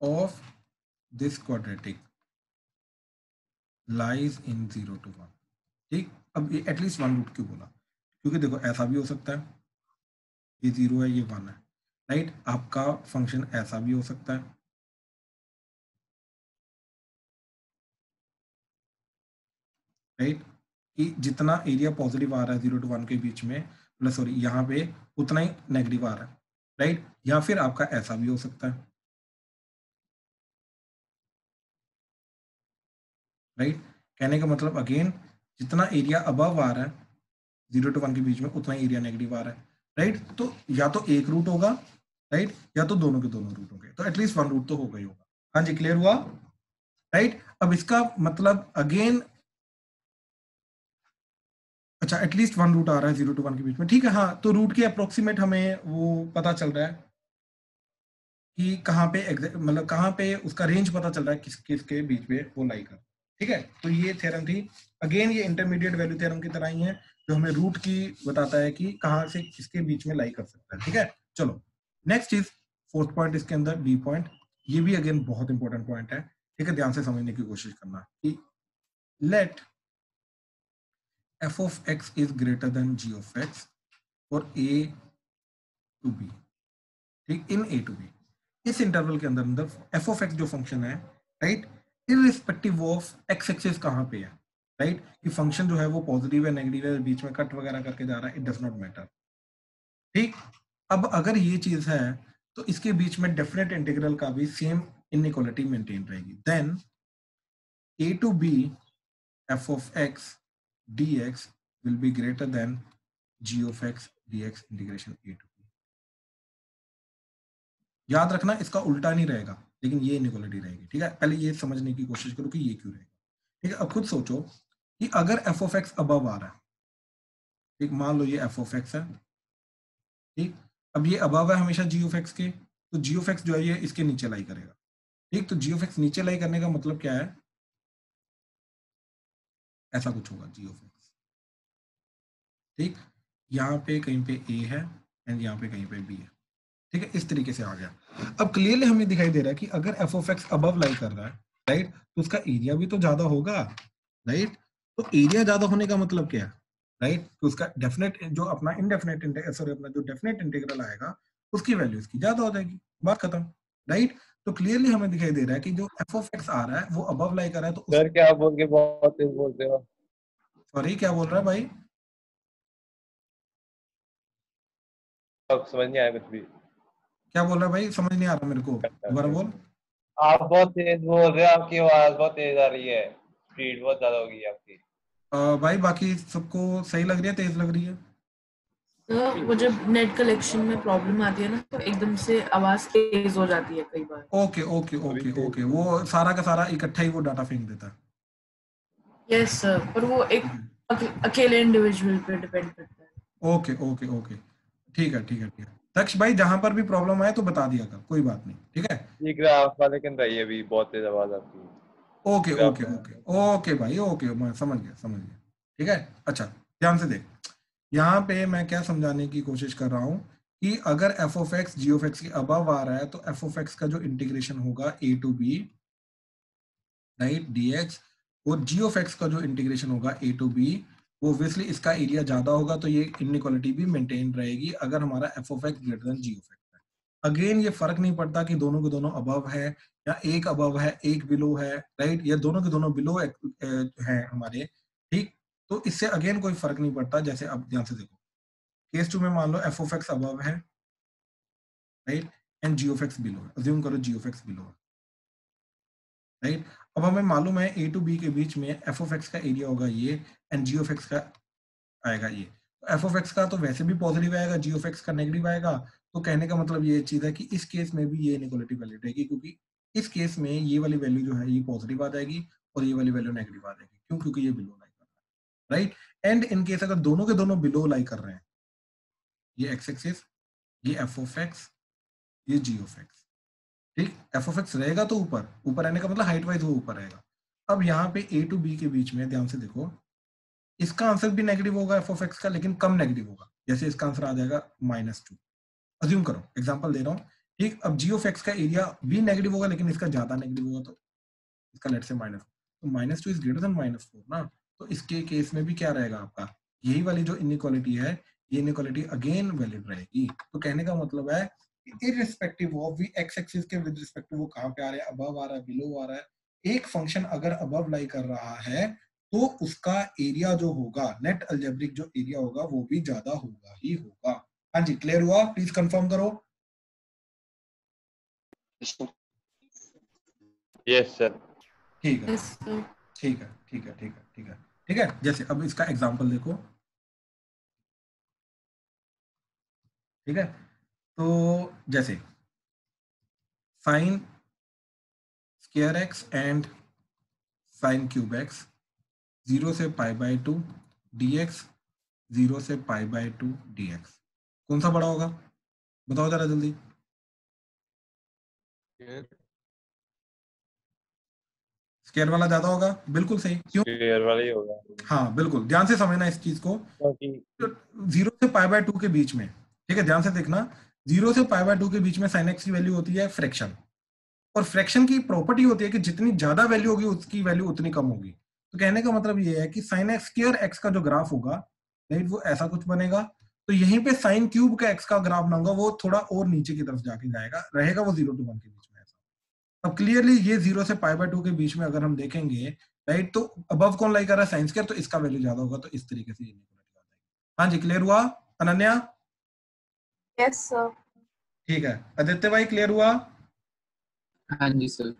of this quadratic lies in 0 to 1, ठीक। अब ये एटलीस्ट वन रूट क्यों बोला, क्योंकि देखो ऐसा भी हो सकता है, ये 0 है ये 1 है, राइट। आपका फंक्शन ऐसा भी हो सकता है, राइट, कि जितना एरिया पॉजिटिव आ रहा है 0 to 1 के बीच में, मतलब सॉरी यहाँ पे उतना ही नेगेटिव आ रहा है, राइट। या फिर आपका ऐसा भी हो सकता है, राइट। कहने का मतलब अगेन जितना एरिया अबव आ रहा है 0 to 1 के बीच में उतना एरिया नेगेटिव आ रहा है, राइट। तो या तो एक रूट होगा, राइट, या तो दोनों के दोनों रूट होंगे, तो एटलीस्ट वन रूट तो होगा ही होगा। हाँ जी, क्लियर हुआ, राइट। अब इसका मतलब अगेन, अच्छा एटलीस्ट वन रूट आ रहा है 0 to 1 के बीच में, ठीक है। हाँ, तो रूट के अप्रोक्सीमेट हमें वो पता चल रहा है कि कहाँ पे मतलब कहाँ पे उसका रेंज पता चल रहा है, किस किसके बीच में वो लाई कर, ठीक है। तो ये थ्योरम थी, अगेन ये इंटरमीडिएट वैल्यू थ्योरम की तरह ही है, जो हमें रूट की बताता है कि कहाँ से किसके बीच में लाई कर सकता है, ठीक है। चलो नेक्स्ट चीज, फोर्थ पॉइंट इसके अंदर, बी पॉइंट, ये भी अगेन बहुत इंपॉर्टेंट पॉइंट है, ठीक है। ध्यान से समझने की कोशिश करना कि let f of x is greater than g of x for a to b, ठीक, इन a to b, इस इंटरवल के अंदर अंदर f of x जो फंक्शन है, right, irrespective of x axis कहाँ पे है, राइट, कि फंक्शन जो है वो पॉजिटिव है नेगेटिव है, बीच में कट वगैरह करके जा रहा है, इट डज नॉट मैटर, ठीक। अब अगर ये चीज है तो इसके बीच में डेफिनेट इंटीग्रल का भी सेम इनइक्वालिटी मेंटेन रहेगी, then a to b f of x dx will be greater than g of x dx integration a to b। याद रखना इसका उल्टा नहीं रहेगा, लेकिन ये इनइक्वालिटी रहेगी, ठीक है। पहले ये समझने की कोशिश करो कि ये क्यों रहेगा, ठीक है। अब खुद सोचो कि अगर f of x अबव आ रहा है, ठीक, मान लो ये f of x है, ठीक, अब ये अबव है हमेशा g of x के, तो g of x जो है ये इसके नीचे लाई करेगा, ठीक। तो g of x नीचे लाई करने का मतलब क्या है, ऐसा कुछ होगा g of x, ठीक, यहाँ पे कहीं पे a है एंड यहाँ पे कहीं पे b है, ठीक है। इस तरीके से आ गया। अब क्लियरली हमें दिखाई दे रहा है कि अगर f of x अबव लाई कर रहा है, राइट, तो उसका एरिया भी तो ज्यादा होगा, राइट। तो एरिया ज्यादा होने का मतलब क्या है, राइट, तो उसका डेफिनेट जो अपना इनडेफिनेट सॉरी अपना जो डेफिनेट इंटीग्रल आएगा उसकी वैल्यू इसकी ज्यादा हो जाएगी, बात खत्म, राइट। तो क्लियरली हमें दिखाई दे रहा है कि जो f of x आ रहा है वो अबव लाई कर रहा है, तो सर क्या बोल के बहुत तेज बोलते हो? सॉरी क्या बोल रहा है भाई, समझ नहीं आया कुछ भी। क्या बोल रहा है भाई, समझ नहीं आ रहा मेरे को, दोबारा बोल। आप बहुत तेज बोल रहे हो, आपकी आवाज बहुत तेज आ रही है, स्पीड बहुत ज्यादा होगी आपकी। भाई बाकी सबको सही लग रही है, तेज लग रही है? तो वो जब नेट कलेक्शन में प्रॉब्लम आती है ना तो एकदम से आवाज तेज हो जाती है कई बार। ओके ओके ओके ओके, वो सारा का सारा इकट्ठा ही वो डाटा फेंक देता है। यस सर, पर वो एक अकेले इंडिविजुअल पे डिपेंड करता है। ओके ओके ओके, ठीक है ठीक है ठीक है। दक्ष भाई जहां पर भी प्रॉब्लम आए तो बता दिया कर, कोई बात नहीं, ठीक है। ये ग्राफ वाले के अंदर ये भी बहुत तेज आवाज आती है। ओके ओके ओके ओके भाई, ओके मैं समझ गया, ठीक है। अच्छा ध्यान से देख, यहाँ पे मैं क्या समझाने की कोशिश कर रहा हूँ कि अगर f of x g of x के अबव आ रहा है तो f of x का जो इंटीग्रेशन होगा a to b, right, dx, और g of x का जो इंटीग्रेशन होगा a to b, वो ऑब्वियसली इसका एरिया ज्यादा होगा, तो ये इनइक्वालिटी भी मेंटेन रहेगी अगर हमारा f of x greater than g of x है। अगेन ये फर्क नहीं पड़ता कि दोनों के दोनों अबव है या एक अबव है एक बिलो है, राइट, या दोनों के दोनों बिलो है हमारे, ठीक। तो इससे अगेन कोई फर्क नहीं पड़ता। जैसे अब ध्यान से देखो, केस 2 में मान लो f of x अबव है, right, and g of x below है, अज्यूम करो g of x बिलो है, राइट। अब हमें मालूम है a to b के बीच में f of x का एरिया होगा ये एंड g of x का आएगा ये, तो f of x का तो वैसे भी पॉजिटिव आएगा, g of x का नेगेटिव आएगा। तो कहने का मतलब ये चीज है कि इस केस में भी ये इनइक्वालिटी वैलिड रहेगी, क्योंकि इस केस में ये वाली वैल्यू जो है ये पॉजिटिव आ जाएगी और ये वाली वैल्यू नेगेटिव आ जाएगी, क्यों, क्योंकि ये बिलो लाई कर रहा है, राइट। एंड इन केस अगर दोनों के दोनों बिलो लाई कर रहे हैं, ये x एक्सिस, ये f of x, ये g of x, ठीक, f of x रहेगा तो ऊपर ऊपर आने का मतलब हाइट वाइज वो ऊपर रहेगा। अब यहाँ पे a to b के बीच में ध्यान से देखो, इसका आंसर भी नेगेटिव होगा f of x का, लेकिन कम नेगेटिव होगा, जैसे इसका आंसर आ जाएगा -2, अज्यूम करो, एग्जांपल दे रहा हूँ, ठीक। अब g of x का एरिया भी नेगेटिव होगा लेकिन इसका ज्यादा नेगेटिव होगा, तो इसका लेट से -2, तो -2 इज ग्रेटर देन -4 ना, तो इसके केस में भी क्या रहेगा आपका, यही वाली जो इनइक्वालिटी है, ये इनइक्वालिटी अगेन वैलिड रहेगी। तो कहने का मतलब है irrespective of we x axis के विद रिस्पेक्ट टू वो कहाँ पे आ रहा है, अबव आ रहा है, बिलो आ रहा है, एक फंक्शन अगर अबव लाई कर रहा है तो उसका एरिया जो होगा, नेट अलजेब्रिक जो एरिया होगा वो भी ज्यादा होगा ही होगा। हाँ जी, क्लियर हुआ? प्लीज कंफर्म करो। Yes sir. ठीक है यस सर। ठीक है ठीक है ठीक है ठीक है ठीक है। जैसे अब इसका एग्जांपल देखो, ठीक है। तो जैसे sign square x and sine cube x 0 से पाई बाई 2 dx 0 से पाई बाई 2 dx, कौन सा बड़ा होगा बताओ जरा जल्दी। स्क्वायर वाला ज्यादा होगा, बिल्कुल सही। क्यों? क्लियर वाला ही होगा। हाँ बिल्कुल, ध्यान से समझना इस चीज को। क्योंकि 0 से पाई बाय 2 के बीच में, ठीक है, ध्यान से देखना, 0 से पाई बाय 2 के बीच में साइन एक्स की वैल्यू होती है फ्रैक्शन, और फ्रैक्शन की प्रॉपर्टी होती है कि जितनी ज्यादा वैल्यू होगी उसकी वैल्यू उतनी कम होगी। तो कहने का मतलब ये है कि साइन एक्स स्क्वायर एक्स का जो ग्राफ होगा, राइट, वो ऐसा कुछ बनेगा। तो यहीं पे साइन क्यूब का एक्स का ग्राफ बनाऊंगा, वो थोड़ा और नीचे की तरफ जाके जाएगा, रहेगा वो 0 to 1 के बीच में ऐसा। अब क्लियरली ये 0 से पाई बाय 2 के बीच में अगर हम देखेंगे, राइट, तो अबव कौन लाई कर रहा है, साइन स्क्वायर, तो इसका वैल्यू ज्यादा होगा, तो इस तरीके से ये इनइक्वालिटी आ जाएगी। हाँ जी, क्लियर हुआ अनन्या? Yes sir. ठीक है आदित्य भाई, क्लियर हुआ? हाँ जी सर।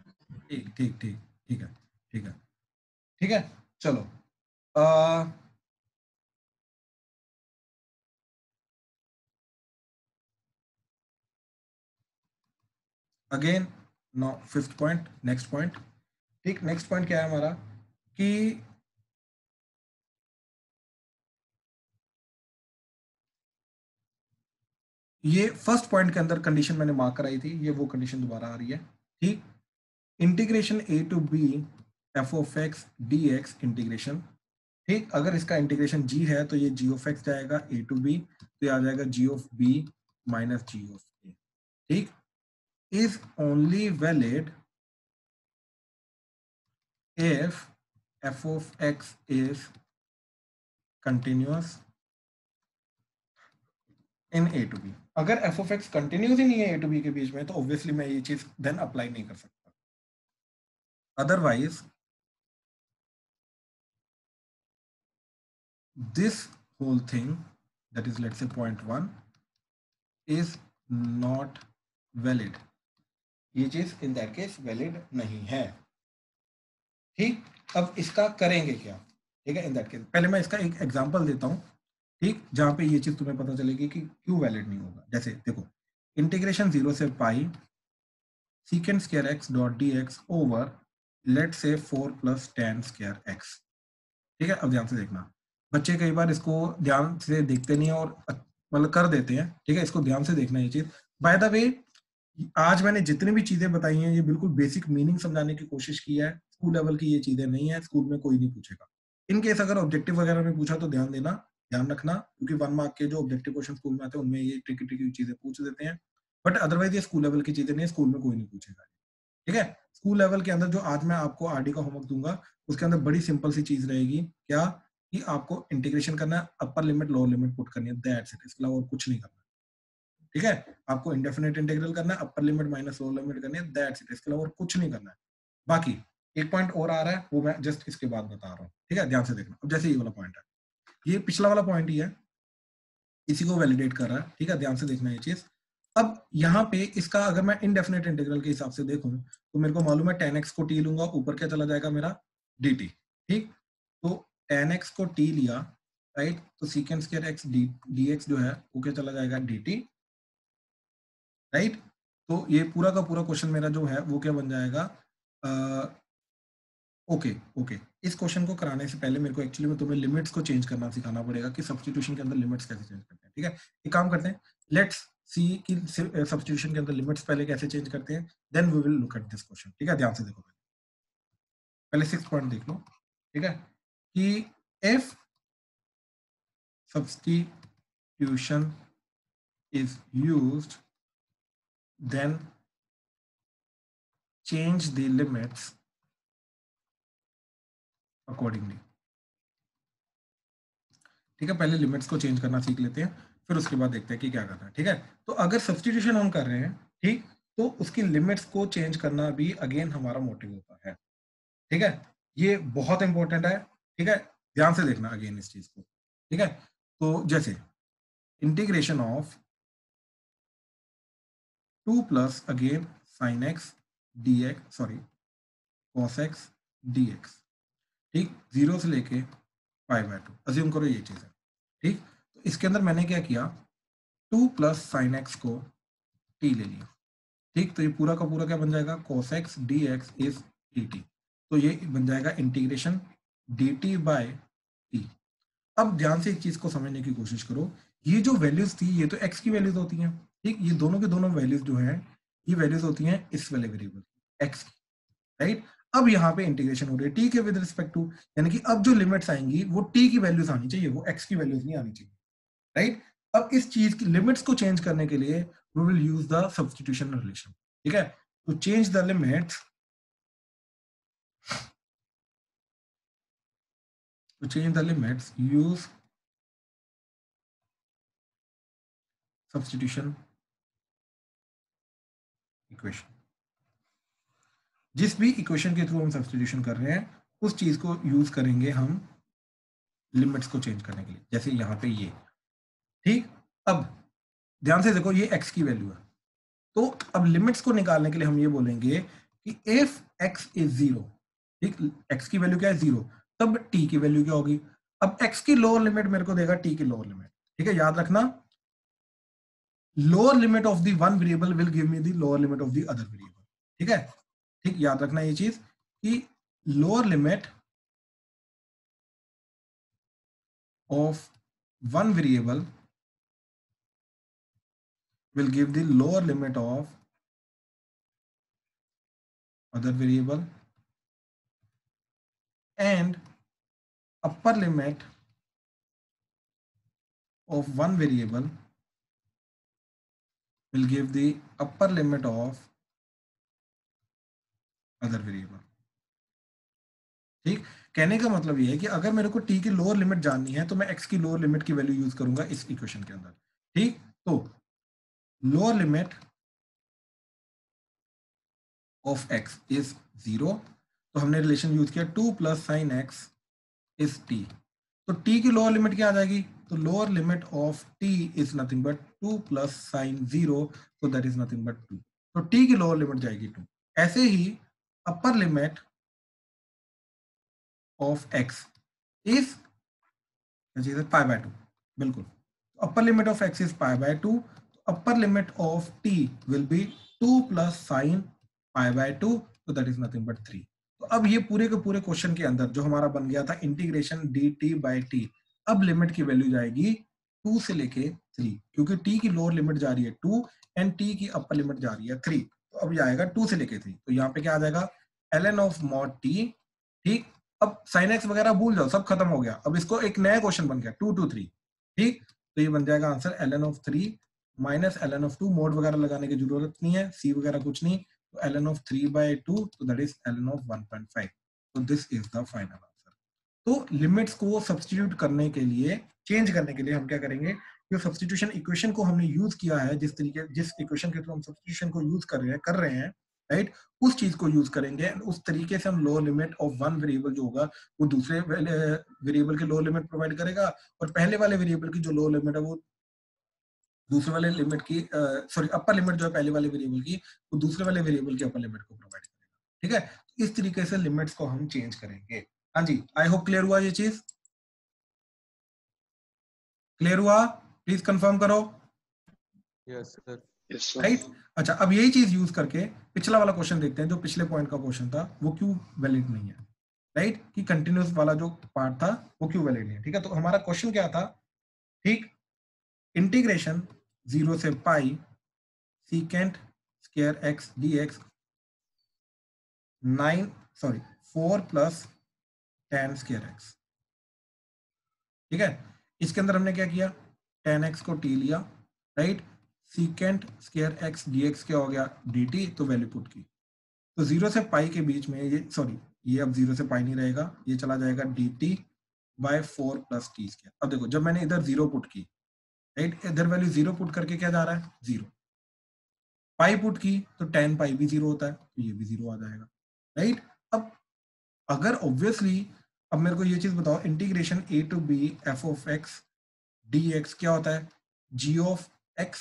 ठीक ठीक ठीक ठीक है ठीक है ठीक है। चलो again no fifth point, next point. ठीक, नेक्स्ट पॉइंट क्या है हमारा कि ये फर्स्ट पॉइंट के अंदर कंडीशन मैंने मार्क कराई थी, ये वो कंडीशन दोबारा आ रही है। ठीक, integration a to b f of x dx integration, ठीक, अगर इसका इंटीग्रेशन g है तो ये g of x जाएगा a to b, तो ये आ जाएगा g of b minus g of a। ठीक, is only valid if f of x is continuous in a to b। अगर f of x कंटिन्यूस ही नहीं है a to b के बीच में, तो ऑब्वियसली मैं ये चीज देन अप्लाई नहीं कर सकता। Otherwise this whole thing, that is let's say point 1 is not valid, ये चीज इन दैट केस वैलिड नहीं है। ठीक, अब इसका करेंगे क्या, ठीक है, इन दैट केस पहले मैं इसका एक एग्जांपल देता हूं, ठीक, जहां पे ये चीज तुम्हें पता चलेगी कि क्यों वैलिड नहीं होगा। जैसे देखो, इंटीग्रेशन 0 से पाई secant square x dot dx over let's say 4 plus tan square x। ठीक है, अब ध्यान से देखना, बच्चे कई बार इसको ध्यान से देखते नहीं है और मतलब कर देते हैं, ठीक है, इसको ध्यान से देखना ये चीज। बाय द वे, आज मैंने जितनी भी चीजें बताई हैं ये बिल्कुल बेसिक मीनिंग समझाने की कोशिश की है, स्कूल लेवल की ये चीजें नहीं है, स्कूल में कोई नहीं पूछेगा। इन केस अगर ऑब्जेक्टिव वगैरह में पूछा तो ध्यान देना, ध्यान रखना, क्योंकि 1 मार्क के जो ऑब्जेक्टिव क्वेश्चन स्कूल में आते हैं उनमें ये ट्रिकी ट्रिकी चीजें पूछ देते हैं, बट अदरवाइज ये स्कूल लेवल की चीजें नहीं है, स्कूल में कोई नहीं पूछेगा। ठीक है, स्कूल लेवल के अंदर जो आज मैं आपको आरडी का होमवर्क दूंगा उसके अंदर बड़ी सिंपल सी चीज रहेगी, क्या कि आपको इंटीग्रेशन करना है, upper limit lower limit put करनी है, दैट्स इट, इसके अलावा और कुछ नहीं करना। ठीक है, आपको इंडेफिनिट इंटीग्रल करना है, अपर लिमिट माइनस लोअर लिमिट करनी है, दैट्स इट, इसके अलावा और कुछ नहीं करना है। बाकी एक पॉइंट और आ रहा है, वो मैं जस्ट इसके बाद बता रहा हूँ। ठीक है, ध्यान से देखना। अब जैसे ये वाला पॉइंट है, ये पिछला वाला पॉइंट ही है, इसी को वैलिडेट कर रहा है। ठीक है, ध्यान से देखना ये चीज। अब यहाँ पे इसका अगर मैं इनडेफिनेट इंटीग्रल के हिसाब से देखूं तो मेरे को मालूम है tan x को t लूंगा, ऊपर क्या चला जाएगा मेरा dt। ठीक, तो tan x को t लिया, राइट, तो secant square x dx जो है वो क्या चला जाएगा dt, राइट। तो ये पूरा का पूरा क्वेश्चन मेरा जो है वो क्या बन जाएगा, ओके ओके। इस क्वेश्चन को कराने से पहले मेरे को एक्चुअली में तुम्हें लिमिट्स को चेंज करना सिखाना पड़ेगा कि सब्स्टिट्यूशन के अंदर लिमिट्स कैसे चेंज करते हैं। ठीक है, एक काम करते हैं, लेट्स सी कि सब्स्टिट्यूशन के अंदर लिमिट्स पहले कैसे चेंज करते हैं, then we will look at this question. ठीक है, ध्यान से देखो, पहले 6 पॉइंट देख लो। ठीक है, कि if substitution is used then change the limits accordingly। ठीक है, पहले लिमिट्स को चेंज करना सीख लेते हैं, फिर उसके बाद देखते हैं कि क्या करना है। ठीक है, तो अगर सब्सटीट्यूशन हम कर रहे हैं, ठीक, तो उसकी लिमिट्स को चेंज करना भी अगेन हमारा मोटिव होता है। ठीक है, ये बहुत इंपॉर्टेंट है। ठीक है, ध्यान से देखना अगेन इस चीज को। ठीक है, तो जैसे integration of 2 plus again sine x d x, sorry cos x d x, ठीक, 0 से लेके π/2, अज्यूम करो ये चीज है। ठीक, तो इसके अंदर मैंने क्या किया, 2 प्लस साइन एक्स को t ले लिया। ठीक, तो ये पूरा का पूरा क्या बन जाएगा, cos x dx is dt, तो ये बन जाएगा इंटीग्रेशन dt बाय t। अब ध्यान से एक चीज को समझने की कोशिश करो, ये जो वैल्यूज थी ये तो x की वैल्यूज होती हैं। ठीक, ये दोनों के दोनों वैल्यूज जो हैं ये वैल्यूज होती हैं इस वाले वेरिएबल x की, राइट। अब यहाँ पे इंटीग्रेशन हो रही है t के विद रिस्पेक्ट टू, यानी कि अब जो लिमिट्स आएंगी वो t की वैल्यूज आनी चाहिए, वो x की वैल्यूज नहीं आनी चाहिए, राइट। अब इस चीज की लिमिट्स को चेंज करने के लिए we will use the substitution relation। ठीक है, to change the limits, use substitution equation। जिस भी इक्वेशन के थ्रू हम सब्सटीट्यूशन कर रहे हैं उस चीज को यूज करेंगे हम लिमिट्स को चेंज करने के लिए, जैसे यहाँ पे ये। ठीक, अब ध्यान से देखो ये x की वैल्यू है, तो अब लिमिट्स को निकालने के लिए हम ये बोलेंगे कि इफ x इज 0, ठीक, x की वैल्यू क्या है 0, तब t की वैल्यू क्या होगी। अब x की लोअर लिमिट मेरे को देगा t की लोअर लिमिट। ठीक है, याद रखना lower limit of the one variable will give me the lower limit of the other variable. ठीक है, ठीक, याद रखना ये चीज कि lower limit of one variable will give the lower limit of other variable and upper limit of one variable will give the upper limit of other variable। ठीक, कहने का मतलब ये है कि अगर मेरे को t की लोअर लिमिट जाननी है तो मैं x की लोअर लिमिट की वैल्यू यूज करूंगा इस इक्वेशन के अंदर। ठीक, तो lower limit of x is 0, तो हमने रिलेशन यूज किया 2 plus sign x is t, तो t की लोअर लिमिट क्या आ जाएगी, तो lower limit of t is nothing but 2 plus sign 0, तो दैट इज नथिंग बट 2, तो t की लोअर लिमिट जाएगी 2। ऐसे ही upper limit of x is π/2, बिल्कुल, upper limit of x is π/2, upper limit of t will be 2 plus sine π/2, तो that is nothing but 3। तो अब ये पूरे के पूरे क्वेश्चन के अंदर जो हमारा बन गया था इंटीग्रेशन dt बाय t, अब लिमिट की वैल्यू जाएगी 2 से लेके 3, क्योंकि t की लोअर लिमिट जा रही है 2 एंड t की अपर लिमिट जा रही है 3, तो अब जाएगा 2 से लेके 3, तो यहाँ पे क्या आ जाएगा ln ऑफ mod t। ठीक, अब sin x वगैरह भूल जाओ, सब खत्म हो गया, अब इसको एक नया क्वेश्चन बन गया 2 to 3। ठीक, तो ये बन जाएगा answer ln of 3 minus ln of 2, mode वगैरह लगाने की जरूरत नहीं है, c वगैरह कुछ नहीं, तो ln ऑफ 3/2, तो दैट इज ln ऑफ 1.5, तो this is the final answer. तो लिमिट्स को सब्स्टिट्यूट करने के लिए, चेंज करने के लिए हम क्या करेंगे, जो सब्स्टिट्यूशन इक्वेशन को हमने यूज किया है, जिस इक्वेशन के थ्रू हम सब्स्टिट्यूशन को यूज कर रहे हैं, राइट, उस चीज को यूज करेंगे, उस तरीके से हम lower limit of one variable जो होगा वो दूसरे वेरिएबल के लोअर लिमिट प्रोवाइड करेगा, और पहले वाले वेरिएबल की जो लोअर लिमिट है वो दूसरे वाले लिमिट की, सॉरी अपर लिमिट जो है पहले वाले वेरिएबल की, वो दूसरे वाले वेरिएबल की अपर लिमिट को प्रोवाइड करेगा। ठीक है, इस तरीके से लिमिट्स को हम चेंज करेंगे। हाँ जी, आई होप क्लियर हुआ, ये चीज क्लियर हुआ, प्लीज कंफर्म करो। Yes sir. राइट, अच्छा, अब यही चीज यूज करके पिछला वाला क्वेश्चन देखते हैं, जो पिछले पॉइंट का क्वेश्चन था वो क्यों वैलिड नहीं है, राइट, कि कंटिन्यूअस वाला जो पार्ट था वो क्यों वैलिड नहीं है। ठीक है, तो हमारा क्वेश्चन क्या था, ठीक, इंटीग्रेशन 0 से pi secant square x dx 4 plus tan square x. ठीक है, इसके अंदर हमने क्या किया, tan x को t लिया, right, secant square x dx क्या हो गया dt, तो वैल्यू पुट की, तो 0 से पाई के बीच में ये, सॉरी ये अब 0 से पाई नहीं रहेगा, ये चला जाएगा dt by 4 plus t square. अब देखो जब मैंने इधर 0 पुट की, राइट, इधर वैल्यू 0 पुट करके क्या जा रहा है 0, पाई पुट की तो tan पाई भी 0 होता है, तो ये भी 0 आ जाएगा, राइट। अब अगर ऑब्वियसली, अब मेरे को ये चीज बताओ, integration a to b f of x dx क्या होता है, g of x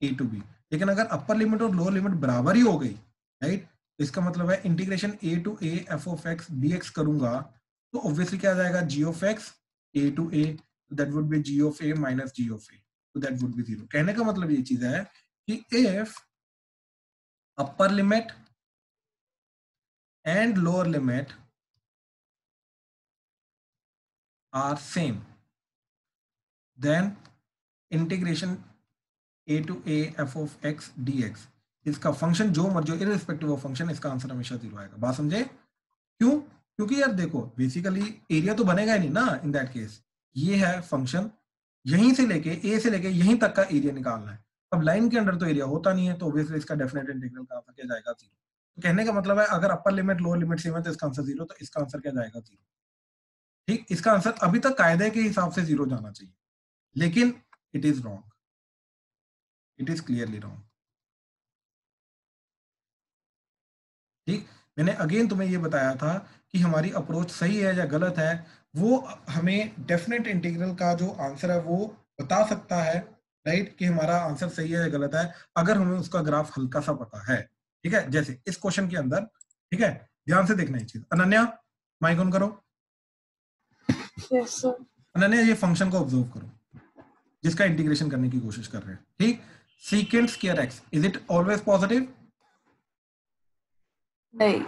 a to b, लेकिन अगर अपर लिमिट और लोअर लिमिट बराबर ही हो गई, राइट, इसका मतलब है integration a to a f of x dx करूंगा तो ऑब्वियसली क्या आ जाएगा g of x a to a, that would be g of a minus g of a, तो दैट वुड बी 0। कहने का मतलब ये चीज है कि if upper limit and lower limit are same, then integration a to a f of x dx, इसका function जो मर्जी हो इररिस्पेक्टिव ऑफ फंक्शन, इसका आंसर हमेशा 0 आएगा। बात समझे? क्यों? क्योंकि यार देखो बेसिकली एरिया तो बनेगा ही नहीं ना इन दैट केस। ये है फंक्शन, यहीं से लेके a से लेके यहीं तक का एरिया निकालना है। अब लाइन के अंदर तो एरिया होता नहीं है, तो ऑब्वियसली इसका डेफिनेट इंटीग्रल का आंसर क्या जाएगा 0। तो कहने का मतलब है अगर upper limit lower limit same है तो इसका आंसर 0, तो इसका आंसर क्या जाएगा 0। ठीक, इसका आंसर अभी तक कायदे के हिसाब से 0 जाना चाहिए, लेकिन it is wrong, it is clearly wrong. ठीक, मैंने अगेन तुम्हें ये बताया था कि हमारी अप्रोच सही है या गलत है, वो हमें डेफिनेट इंटीग्रल का जो आंसर है वो बता सकता है, राइट, कि हमारा आंसर सही है या गलत है, अगर हमें उसका ग्राफ हल्का सा पता है। ठीक है, जैसे इस क्वेश्चन के अंदर, ठीक है, ध्यान से देखना ये चीज। अनन्या माइक ऑन करो। Yes sir. अनन्या ये फंक्शन को ऑब्जर्व करो जिसका इंटीग्रेशन करने की कोशिश कर रहे हैं। ठीक, secant square x, is it always positive? नहीं,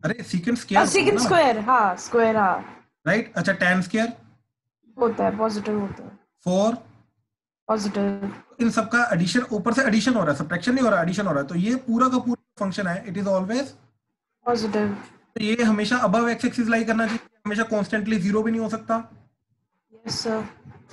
अरे सीकेंट स्क्वायर, सेकंड स्क्वायर, हाँ स्क्वायर, हाँ राइट। अच्छा tan स्क्वायर होता है, पॉजिटिव होता है, 4, पॉजिटिव। इन सबका एडिशन, ऊपर से एडिशन हो रहा है, सब्ट्रैक्शन नहीं हो रहा, एडिशन हो रहा है, तो ये पूरा का पूरा फंक्शन है, इट इज ऑलवेज पॉजिटिव। तो ये हमेशा अबव एक्स एक्सिस लाई करना चाहिए, हमेशा कॉन्स्टेंटली 0 भी नहीं हो सकता। Yes sir.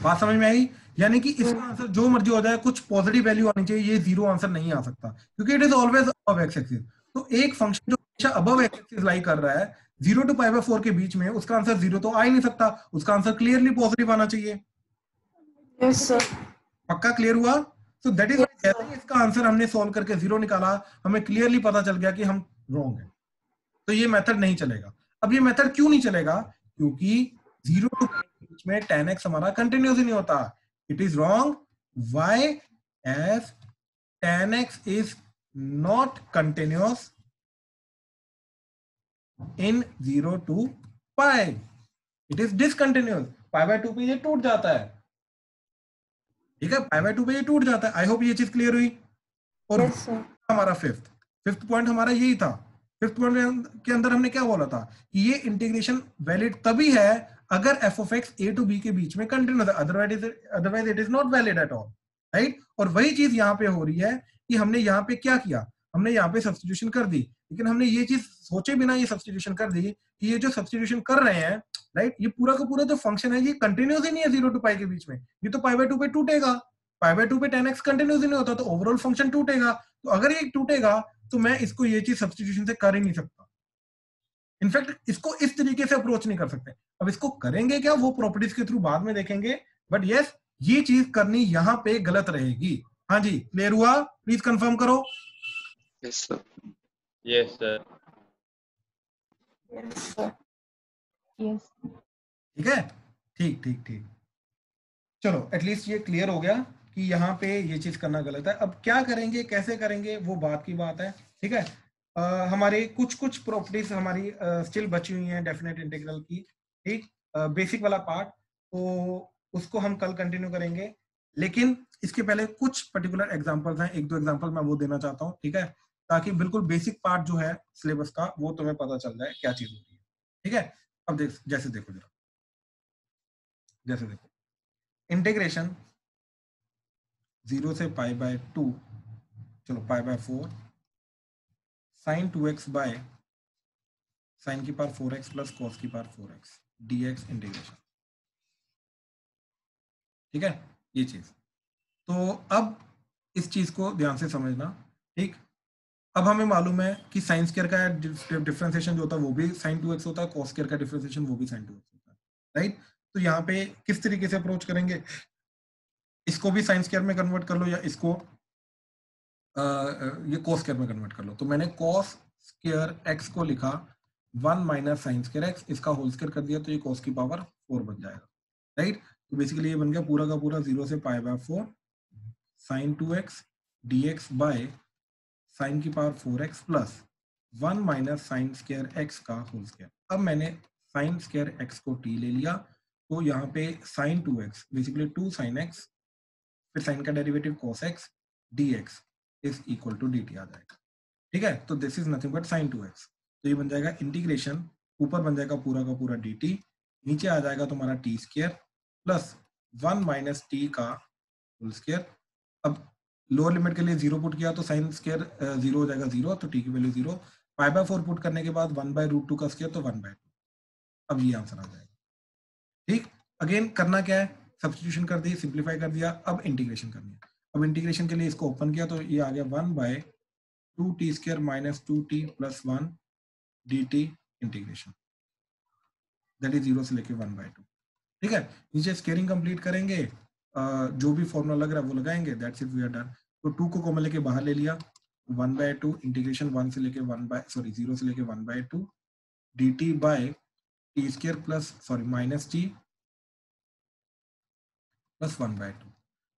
बात समझ में आई? यानी कि इसका आंसर जो मर्जी हो जाए, कुछ पॉजिटिव वैल्यू आनी चाहिए, ये 0 आंसर नहीं आ सकता, क्योंकि it is always above x axis. तो एक फंक्शन जो हमेशा अबव एक्स एक्सिस लाई कर रहा है 0 to π/4 के बीच में, उसका आंसर 0 तो आ ही नहीं सकता, उसका आंसर क्लियरली पॉजिटिव आना चाहिए। Yes sir. पक्का क्लियर हुआ? तो दैट इज जैसे ही इसका आंसर हमने सॉल्व करके 0 निकाला, हमें क्लियरली पता चल गया कि हम रॉन्ग है, तो ये मेथड नहीं चलेगा। अब ये मेथड क्यों नहीं चलेगा? क्योंकि 0 to π के बीच में tan x हमारा कंटिन्यूस ही नहीं होता। It is wrong. Why? As tan x is not continuous in 0 to π, it is discontinuous. π/2 पे ये टूट जाता है, ठीक है, π/2 पे ये टूट जाता है। आई होप ये चीज क्लियर हुई। और यस सर। हमारा फिफ्थ पॉइंट हमारा यही था। फिफ्थ पॉइंट के अंदर हमने क्या बोला था कि ये इंटीग्रेशन वैलिड तभी है अगर f of x a to b के बीच में कंटिन्यूस है, otherwise it is not valid at all, right. और वही चीज यहाँ पे हो रही है कि हमने यहाँ पे क्या किया, हमने यहाँ पे सब्स्टिट्यूशन कर दी, लेकिन हमने ये चीज सोचे बिना ये सब्स्टिट्यूशन कर दी कि ये जो सब्स्टिट्यूशन कर रहे हैं, राइट, ये पूरा का पूरा जो फंक्शन है ये कंटिन्यूस ही नहीं है 0 to π के बीच में, ये तो π/2 पे टूटेगा। π/2 पे tan x कंटिन्यूस ही नहीं होता, तो ओवरऑल फंक्शन टूटेगा। तो अगर ये टूटेगा तो मैं इसको ये चीज सब्स्टिट्यूशन से कर ही नहीं सकता। इनफैक्ट इसको इस तरीके से अप्रोच नहीं कर सकते। अब इसको करेंगे क्या, वो प्रॉपर्टीज के थ्रू बाद में देखेंगे, बट यस ये चीज करनी यहाँ पे गलत रहेगी। हाँ जी, क्लियर हुआ? प्लीज कंफर्म करो। Yes sir. Yes sir. Yes sir. Yes. ठीक है, ठीक ठीक ठीक, चलो एटलीस्ट ये क्लियर हो गया कि यहाँ पे ये चीज करना गलत है। अब क्या करेंगे, कैसे करेंगे, वो बात की बात है। ठीक है, हमारे कुछ प्रॉपर्टीज हमारी स्टिल बची हुई हैं डेफिनेट इंटीग्रल की। ठीक, बेसिक वाला पार्ट, तो उसको हम कल कंटिन्यू करेंगे, लेकिन इसके पहले कुछ पर्टिकुलर एग्जांपल्स हैं, 1-2 एग्जांपल मैं वो देना चाहता हूँ। ठीक है, ताकि बिल्कुल बेसिक पार्ट जो है सिलेबस का वो तुम्हें पता चल जाए क्या चीज होती है। ठीक है, अब जैसे देखो जरा, जैसे देखो इंटीग्रेशन 0 से π/2, चलो π/4 sin 2x बाय sin की पावर 4x प्लस cos की पावर 4x dx इंटीग्रेशन। ठीक है, ये चीज। तो अब इस चीज को ध्यान से समझना। ठीक, अब हमें मालूम है कि साइन स्क्वायर का डिफरेंशिएशन जो होता है वो भी sin 2x होता है, cos स्क्वायर का डिफरेंशिएशन वो भी sin 2x होता है। राइट। तो यहाँ पे किस तरीके से अप्रोच करेंगे, इसको भी साइन स्क्वायर में कन्वर्ट कर लो या इसको ये कोस स्क्वायर में कन्वर्ट कर लो। तो मैंने कोस स्क्वायर एक्स को लिखा 1 माइनस साइन स्क्वायर एक्स, इसका होल स्क्वायर कर दिया तो ये कोस की पावर 4 बन जाएगा, राइट। तो बेसिकली ये बन गया पूरा का पूरा 0 से pi by 4 sine 2x dx by sine की power 4x plus 1 minus sine square x का होल स्क्वायर। अब मैंने साइन स्क्वायर एक्स को t ले लिया, तो यहाँ पे sine 2x basically 2 sine x, फिर साइन का derivative cos x dx is equal to dt आ जाएगा, ठीक है। तो this is nothing but sine 2x, तो ये बन जाएगा इंटीग्रेशन, ऊपर बन जाएगा पूरा का पूरा dt, नीचे आ जाएगा तुम्हारा t square plus 1 minus t का होल स्क्वायर। अब लोअर लिमिट के लिए 0 पुट किया तो साइन स्क्वायर 0 हो जाएगा 0, तो t की वैल्यू 0, पाई बाय 4 पुट करने के बाद 1/√2 का स्क्वायर तो 1/2। अब ये आंसर आ जाएगा, ठीक। अगेन करना क्या है, सब्स्टिट्यूशन कर दी, सिंप्लीफाई कर दिया, अब इंटीग्रेशन करनी है। अब इंटीग्रेशन के लिए इसको ओपन किया तो ये आ गया 1/2t square minus 2t plus 1 dt integration, that is 0 से लेके 1/2, ठीक है। नीचे स्क्वायरिंग कंप्लीट करेंगे, जो भी फॉर्मूला लग रहा है वो लगाएंगे, that's it, we are done. तो 2 को कॉमन लेके बाहर ले लिया, 1/2 इंटीग्रेशन 0 से लेके 1/2 dt by t square plus minus t plus 1/2,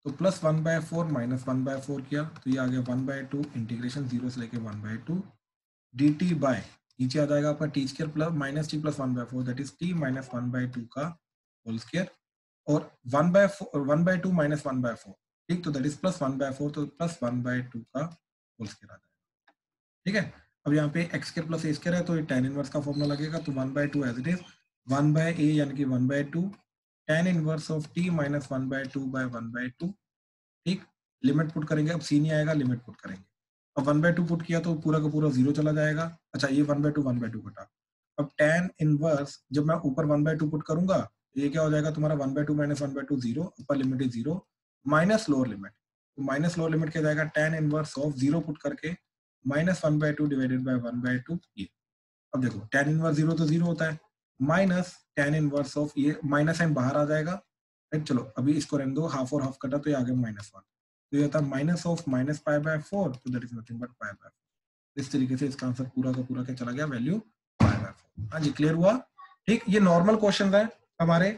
तो प्लस 1/4 माइनस 1/4 किया तो ये आ गया 1/2 इंटीग्रेशन 0 से लेके 1/2 dt बाय, नीचे आ जाएगा आपका t square plus minus t plus 1/4, that is t minus 1/2 का होल स्क्वायर, और 1/2 माइनस 1/4, ठीक, तो दैट इज प्लस 1/4, तो प्लस 1/2 का होल स्क्वायर आ जाएगा, ठीक है। अब यहाँ पे x square plus a square है तो ये tan इनवर्स का फॉर्मूला लगेगा, तो 1/2 एज इट इज 1/a यानी कि 1/2 tan inverse of t minus 1/2 by 1/2, ठीक। लिमिट पुट करेंगे, अब c नहीं आएगा, लिमिट पुट करेंगे। अब 1/2 पुट किया तो पूरा का पूरा 0 चला जाएगा, अच्छा ये 1/2 कटा। अब tan इनवर्स जब मैं ऊपर 1/2 पुट करूंगा ये क्या हो जाएगा तुम्हारा 1/2 minus 1/2 0, upper limit is 0 minus lower limit, तो माइनस लोअर लिमिट क्या जाएगा tan इनवर्स ऑफ 0 पुट करके माइनस 1/2 डिवाइडेड बाय 1/2 ये। अब देखो tan इनवर्स 0 तो 0 होता है, माइनस tan इनवर्स ऑफ ये माइनस साइन बाहर आ जाएगा, राइट। चलो अभी इसको रहने दो, हाफ और हाफ कटा तो ये आ गया -1, तो ये होता है minus of minus pi by 4, तो that is nothing but pi by 4। इस तरीके से इसका आंसर पूरा का पूरा क्या चला गया, वैल्यू पाई बाय 4। हाँ जी, क्लियर हुआ, ठीक। ये नॉर्मल क्वेश्चन है हमारे,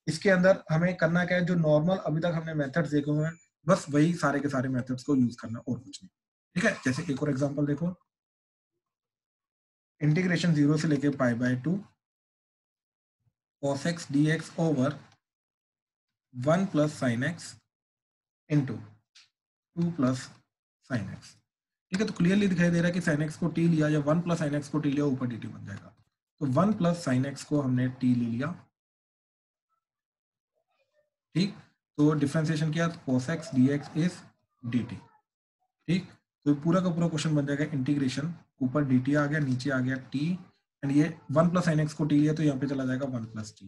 इसके अंदर हमें करना क्या है, जो नॉर्मल अभी तक हमने मेथड्स देखे हुए हैं बस वही सारे के सारे मेथड्स को यूज करना और कुछ नहीं, ठीक है। जैसे एक और एग्जांपल देखो, इंटीग्रेशन 0 से लेके pi by 2 cos x dx over 1 plus sine x into 2 plus sine x, ठीक है। तो क्लियरली दिखाई दे रहा है कि साइन एक्स को t लिया या 1 प्लस साइन एक्स को t लिया, ऊपर dt बन जाएगा। तो 1 प्लस साइन एक्स को हमने t ले लिया, ठीक। तो डिफरेंशिएशन किया तो cos x dx is dt, ठीक। तो पूरा का पूरा क्वेश्चन बन जाएगा इंटीग्रेशन, ऊपर dt आ गया, नीचे आ गया t, एंड ये 1 प्लस साइन एक्स को t लिया तो यहाँ पे चला जाएगा 1 प्लस t,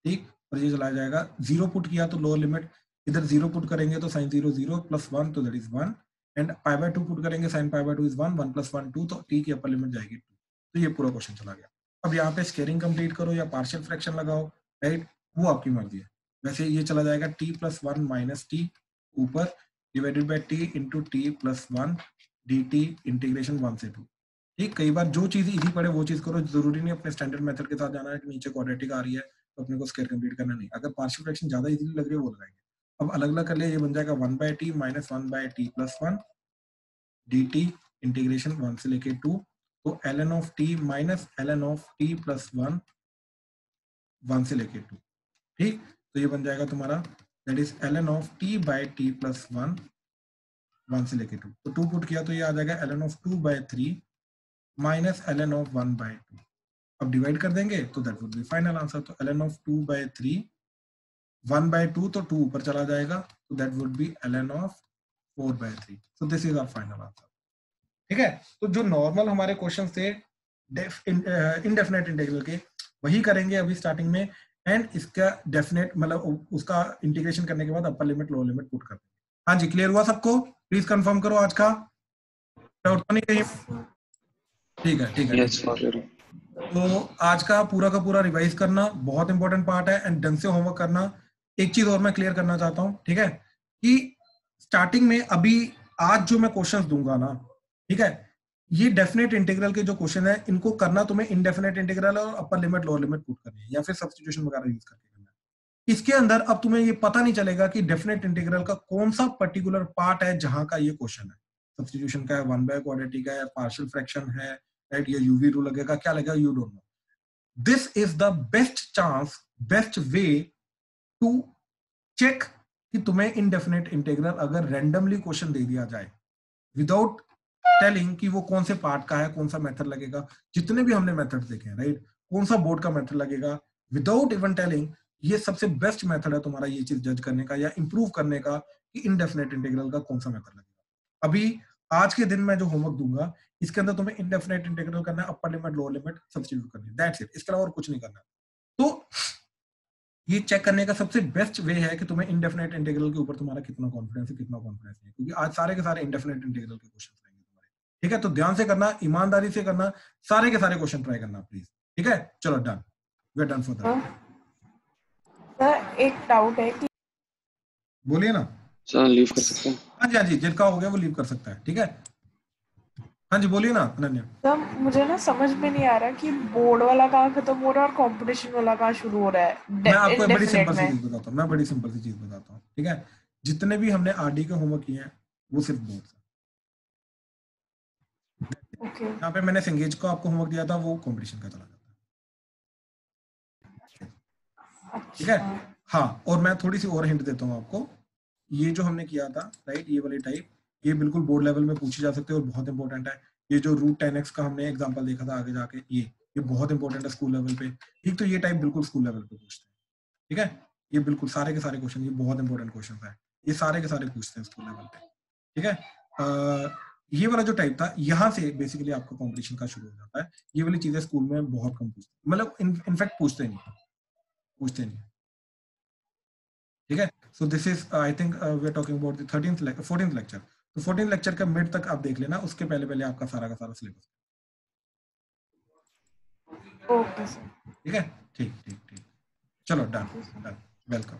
ठीक। और ये चला जाएगा 0 पुट किया तो लोअर लिमिट, इधर 0 पुट करेंगे तो साइन 0 0 प्लस 1 तो that is 1, and pi by 2 put करेंगे sine pi by 2 is 1, 1 plus 1 2, तो t की अपर लिमिट जाएगी 2। तो ये पूरा क्वेश्चन चला गया। अब यहाँ पे स्केयरिंग कंप्लीट करो या पार्शियल फ्रैक्शन लगाओ, राइट, वो आपकी मर्जी है। वैसे ये चला जाएगा t प्लस 1 माइनस t ऊपर divided by t into t plus 1 dt integration 1 से 2, ठीक। कई बार जो चीज इजी पड़े वो चीज करो, जरूरी नहीं अपने स्टैंडर्ड मेथड के साथ जाना है कि नीचे क्वाड्रेटिक आ रही है तो अपने को स्क्वायर कंप्लीट करना नहीं। अगर पार्शियल फ्रैक्शन ज्यादा इजीली लग रही है वो लगाएंगे। अब अलग अलग कर लिया, ये बन जाएगा 1/t minus 1/t plus 1 dt integration 1 से लेके 2, तो ln of t minus ln of t plus 1 1 से लेके 2, ठीक। तो ये बन जाएगा तुम्हारा that is ln of t by t plus 1 1 से लेके 2, तो 2 पुट किया तो ये आ जाएगा ln of 2/3 minus ln of 1/2। अब डिवाइड कर देंगे तो that would be final answer, तो ln ऑफ 2/3 1/2 तो 2 ऊपर चला जाएगा, तो that would be ln of 4/3। So this is our final answer, ठीक है। तो जो नॉर्मल हमारे क्वेश्चन थे इनडेफिनेट इंटीग्रल के वही करेंगे अभी स्टार्टिंग में, एंड इसका डेफिनेट मतलब उसका इंटीग्रेशन करने के बाद upper limit lower limit put कर देंगे। हाँ जी, क्लियर हुआ सबको? प्लीज कंफर्म करो आज का डाउट तो नहीं कहीं? ठीक है, ठीक है, Yes, for sure. तो आज का पूरा रिवाइज करना बहुत इंपॉर्टेंट पार्ट है एंड ढंग से होमवर्क करना। एक चीज और मैं क्लियर करना चाहता हूं, ठीक है, कि स्टार्टिंग में अभी आज जो मैं क्वेश्चंस दूंगा ना, ठीक है, ये डेफिनेट इंटीग्रल के जो क्वेश्चन है इनको करना तुम्हें इनडेफिनेट इंटीग्रल और upper limit lower limit put करनी है या फिर सब्स्टिट्यूशन वगैरह यूज करके करना है। इसके अंदर अब तुम्हें ये पता नहीं चलेगा कि डेफिनेट इंटीग्रल का कौन सा पर्टिकुलर पार्ट है जहां का ये क्वेश्चन है। सब्स्टिट्यूशन का है, 1/क्वाड्रेटिक का है, पार्शियल फ्रैक्शन है, राइट, ये यूवी रूल लगेगा, क्या लगेगा, you don't know. This is the best chance, best way to check कि तुम्हें इनडेफिनेट इंटीग्रल अगर रैंडमली क्वेश्चन दे दिया जाए विदाउट टेलिंग कि वो कौन से पार्ट का है, कौन सा मेथड लगेगा, जितने भी हमने मेथड्स देखे हैं, राइट, कौन सा बोर्ड का मेथड लगेगा, विदाउट इवन टेलिंग, ये सबसे बेस्ट मेथड है तुम्हारा ये चीज जज करने का या इंप्रूव करने का कि इनडेफिनेट इंटीग्रल का कौन सा मेथड लगेगा। अभी आज के दिन मैं जो होमवर्क दूंगा इसके अंदर तुम्हें इनडेफिनेट इंटीग्रल करना है, upper limit lower limit substitute करनी है, दैट्स इट। इसके अलावा और कुछ नहीं करना। तो ये चेक करने का सबसे बेस्ट वे है कि तुम्हें इनडेफिनेट इंटीग्रल के ऊपर तुम्हारा कितना कॉन्फिडेंस है, कितना कॉन्फिडेंस नहीं, क्योंकि आज सारे के सारे इनडेफिनेट इंटीग्रल के क्वेश्चन रहेंगे तुम्हारे, ठीक है। तो ध्यान से करना, ईमानदारी से करना, सारे के सारे क्वेश्चन ट्राई करना प्लीज, ठीक है। चलो done, we are done for that. Sir एक डाउट है कि बोलिए ना। सर लीव कर सकते हैं? हाँ जी, जिनका हो गया वो लीव कर सकता है, ठीक है। हाँ जी बोलिए ना अनन्या। सर मुझे ना समझ में नहीं आ रहा कि बोर्ड वाला कहाँ खत्म हो रहा है और कंपटीशन वाला कहाँ शुरू हो रहा है। मैं आपको एक बड़ी indefinite सिंपल सी में। चीज बताता हूँ, मैं बड़ी सिंपल सी चीज बताता हूँ, ठीक है। जितने भी हमने आरडी के होमवर्क किए हैं वो सिर्फ बोर्ड से। ओके यहाँ पे मैंने संगेज को आपको होमवर्क दिया था, वो कंपटीशन का चला जाता है, ठीक है। हाँ, और मैं थोड़ी सी और हिंट देता हूँ आपको, ये जो हमने किया था, राइट, ये वाली टाइप, ये बिल्कुल बोर्ड लेवल में पूछी जा सकती है और बहुत इंपॉर्टेंट है। ये जो रूट 10x का हमने एग्जांपल देखा था आगे जाके, ये बहुत इंपॉर्टेंट है स्कूल लेवल पे, ठीक। तो ये टाइप बिल्कुल स्कूल लेवल पे पूछते हैं, ठीक है। ये बिल्कुल सारे के सारे क्वेश्चन, ये बहुत इंपॉर्टेंट क्वेश्चन है, ये सारे के सारे पूछते हैं स्कूल लेवल पे, ठीक है। ये वाला जो टाइप था, यहाँ से बेसिकली आपका कॉम्पिटिशन का शुरू हो जाता है। ये वाली चीजें स्कूल में बहुत कम पूछते हैं, मतलब इनफैक्ट पूछते नहीं, ठीक है। So this is I think we are talking about the 14th lecture. तो 14th लेक्चर का मिड तक आप देख लेना, उसके पहले आपका सारा का सारा सिलेबस, ओके सर। ठीक है। ठीक, चलो डन, वेलकम।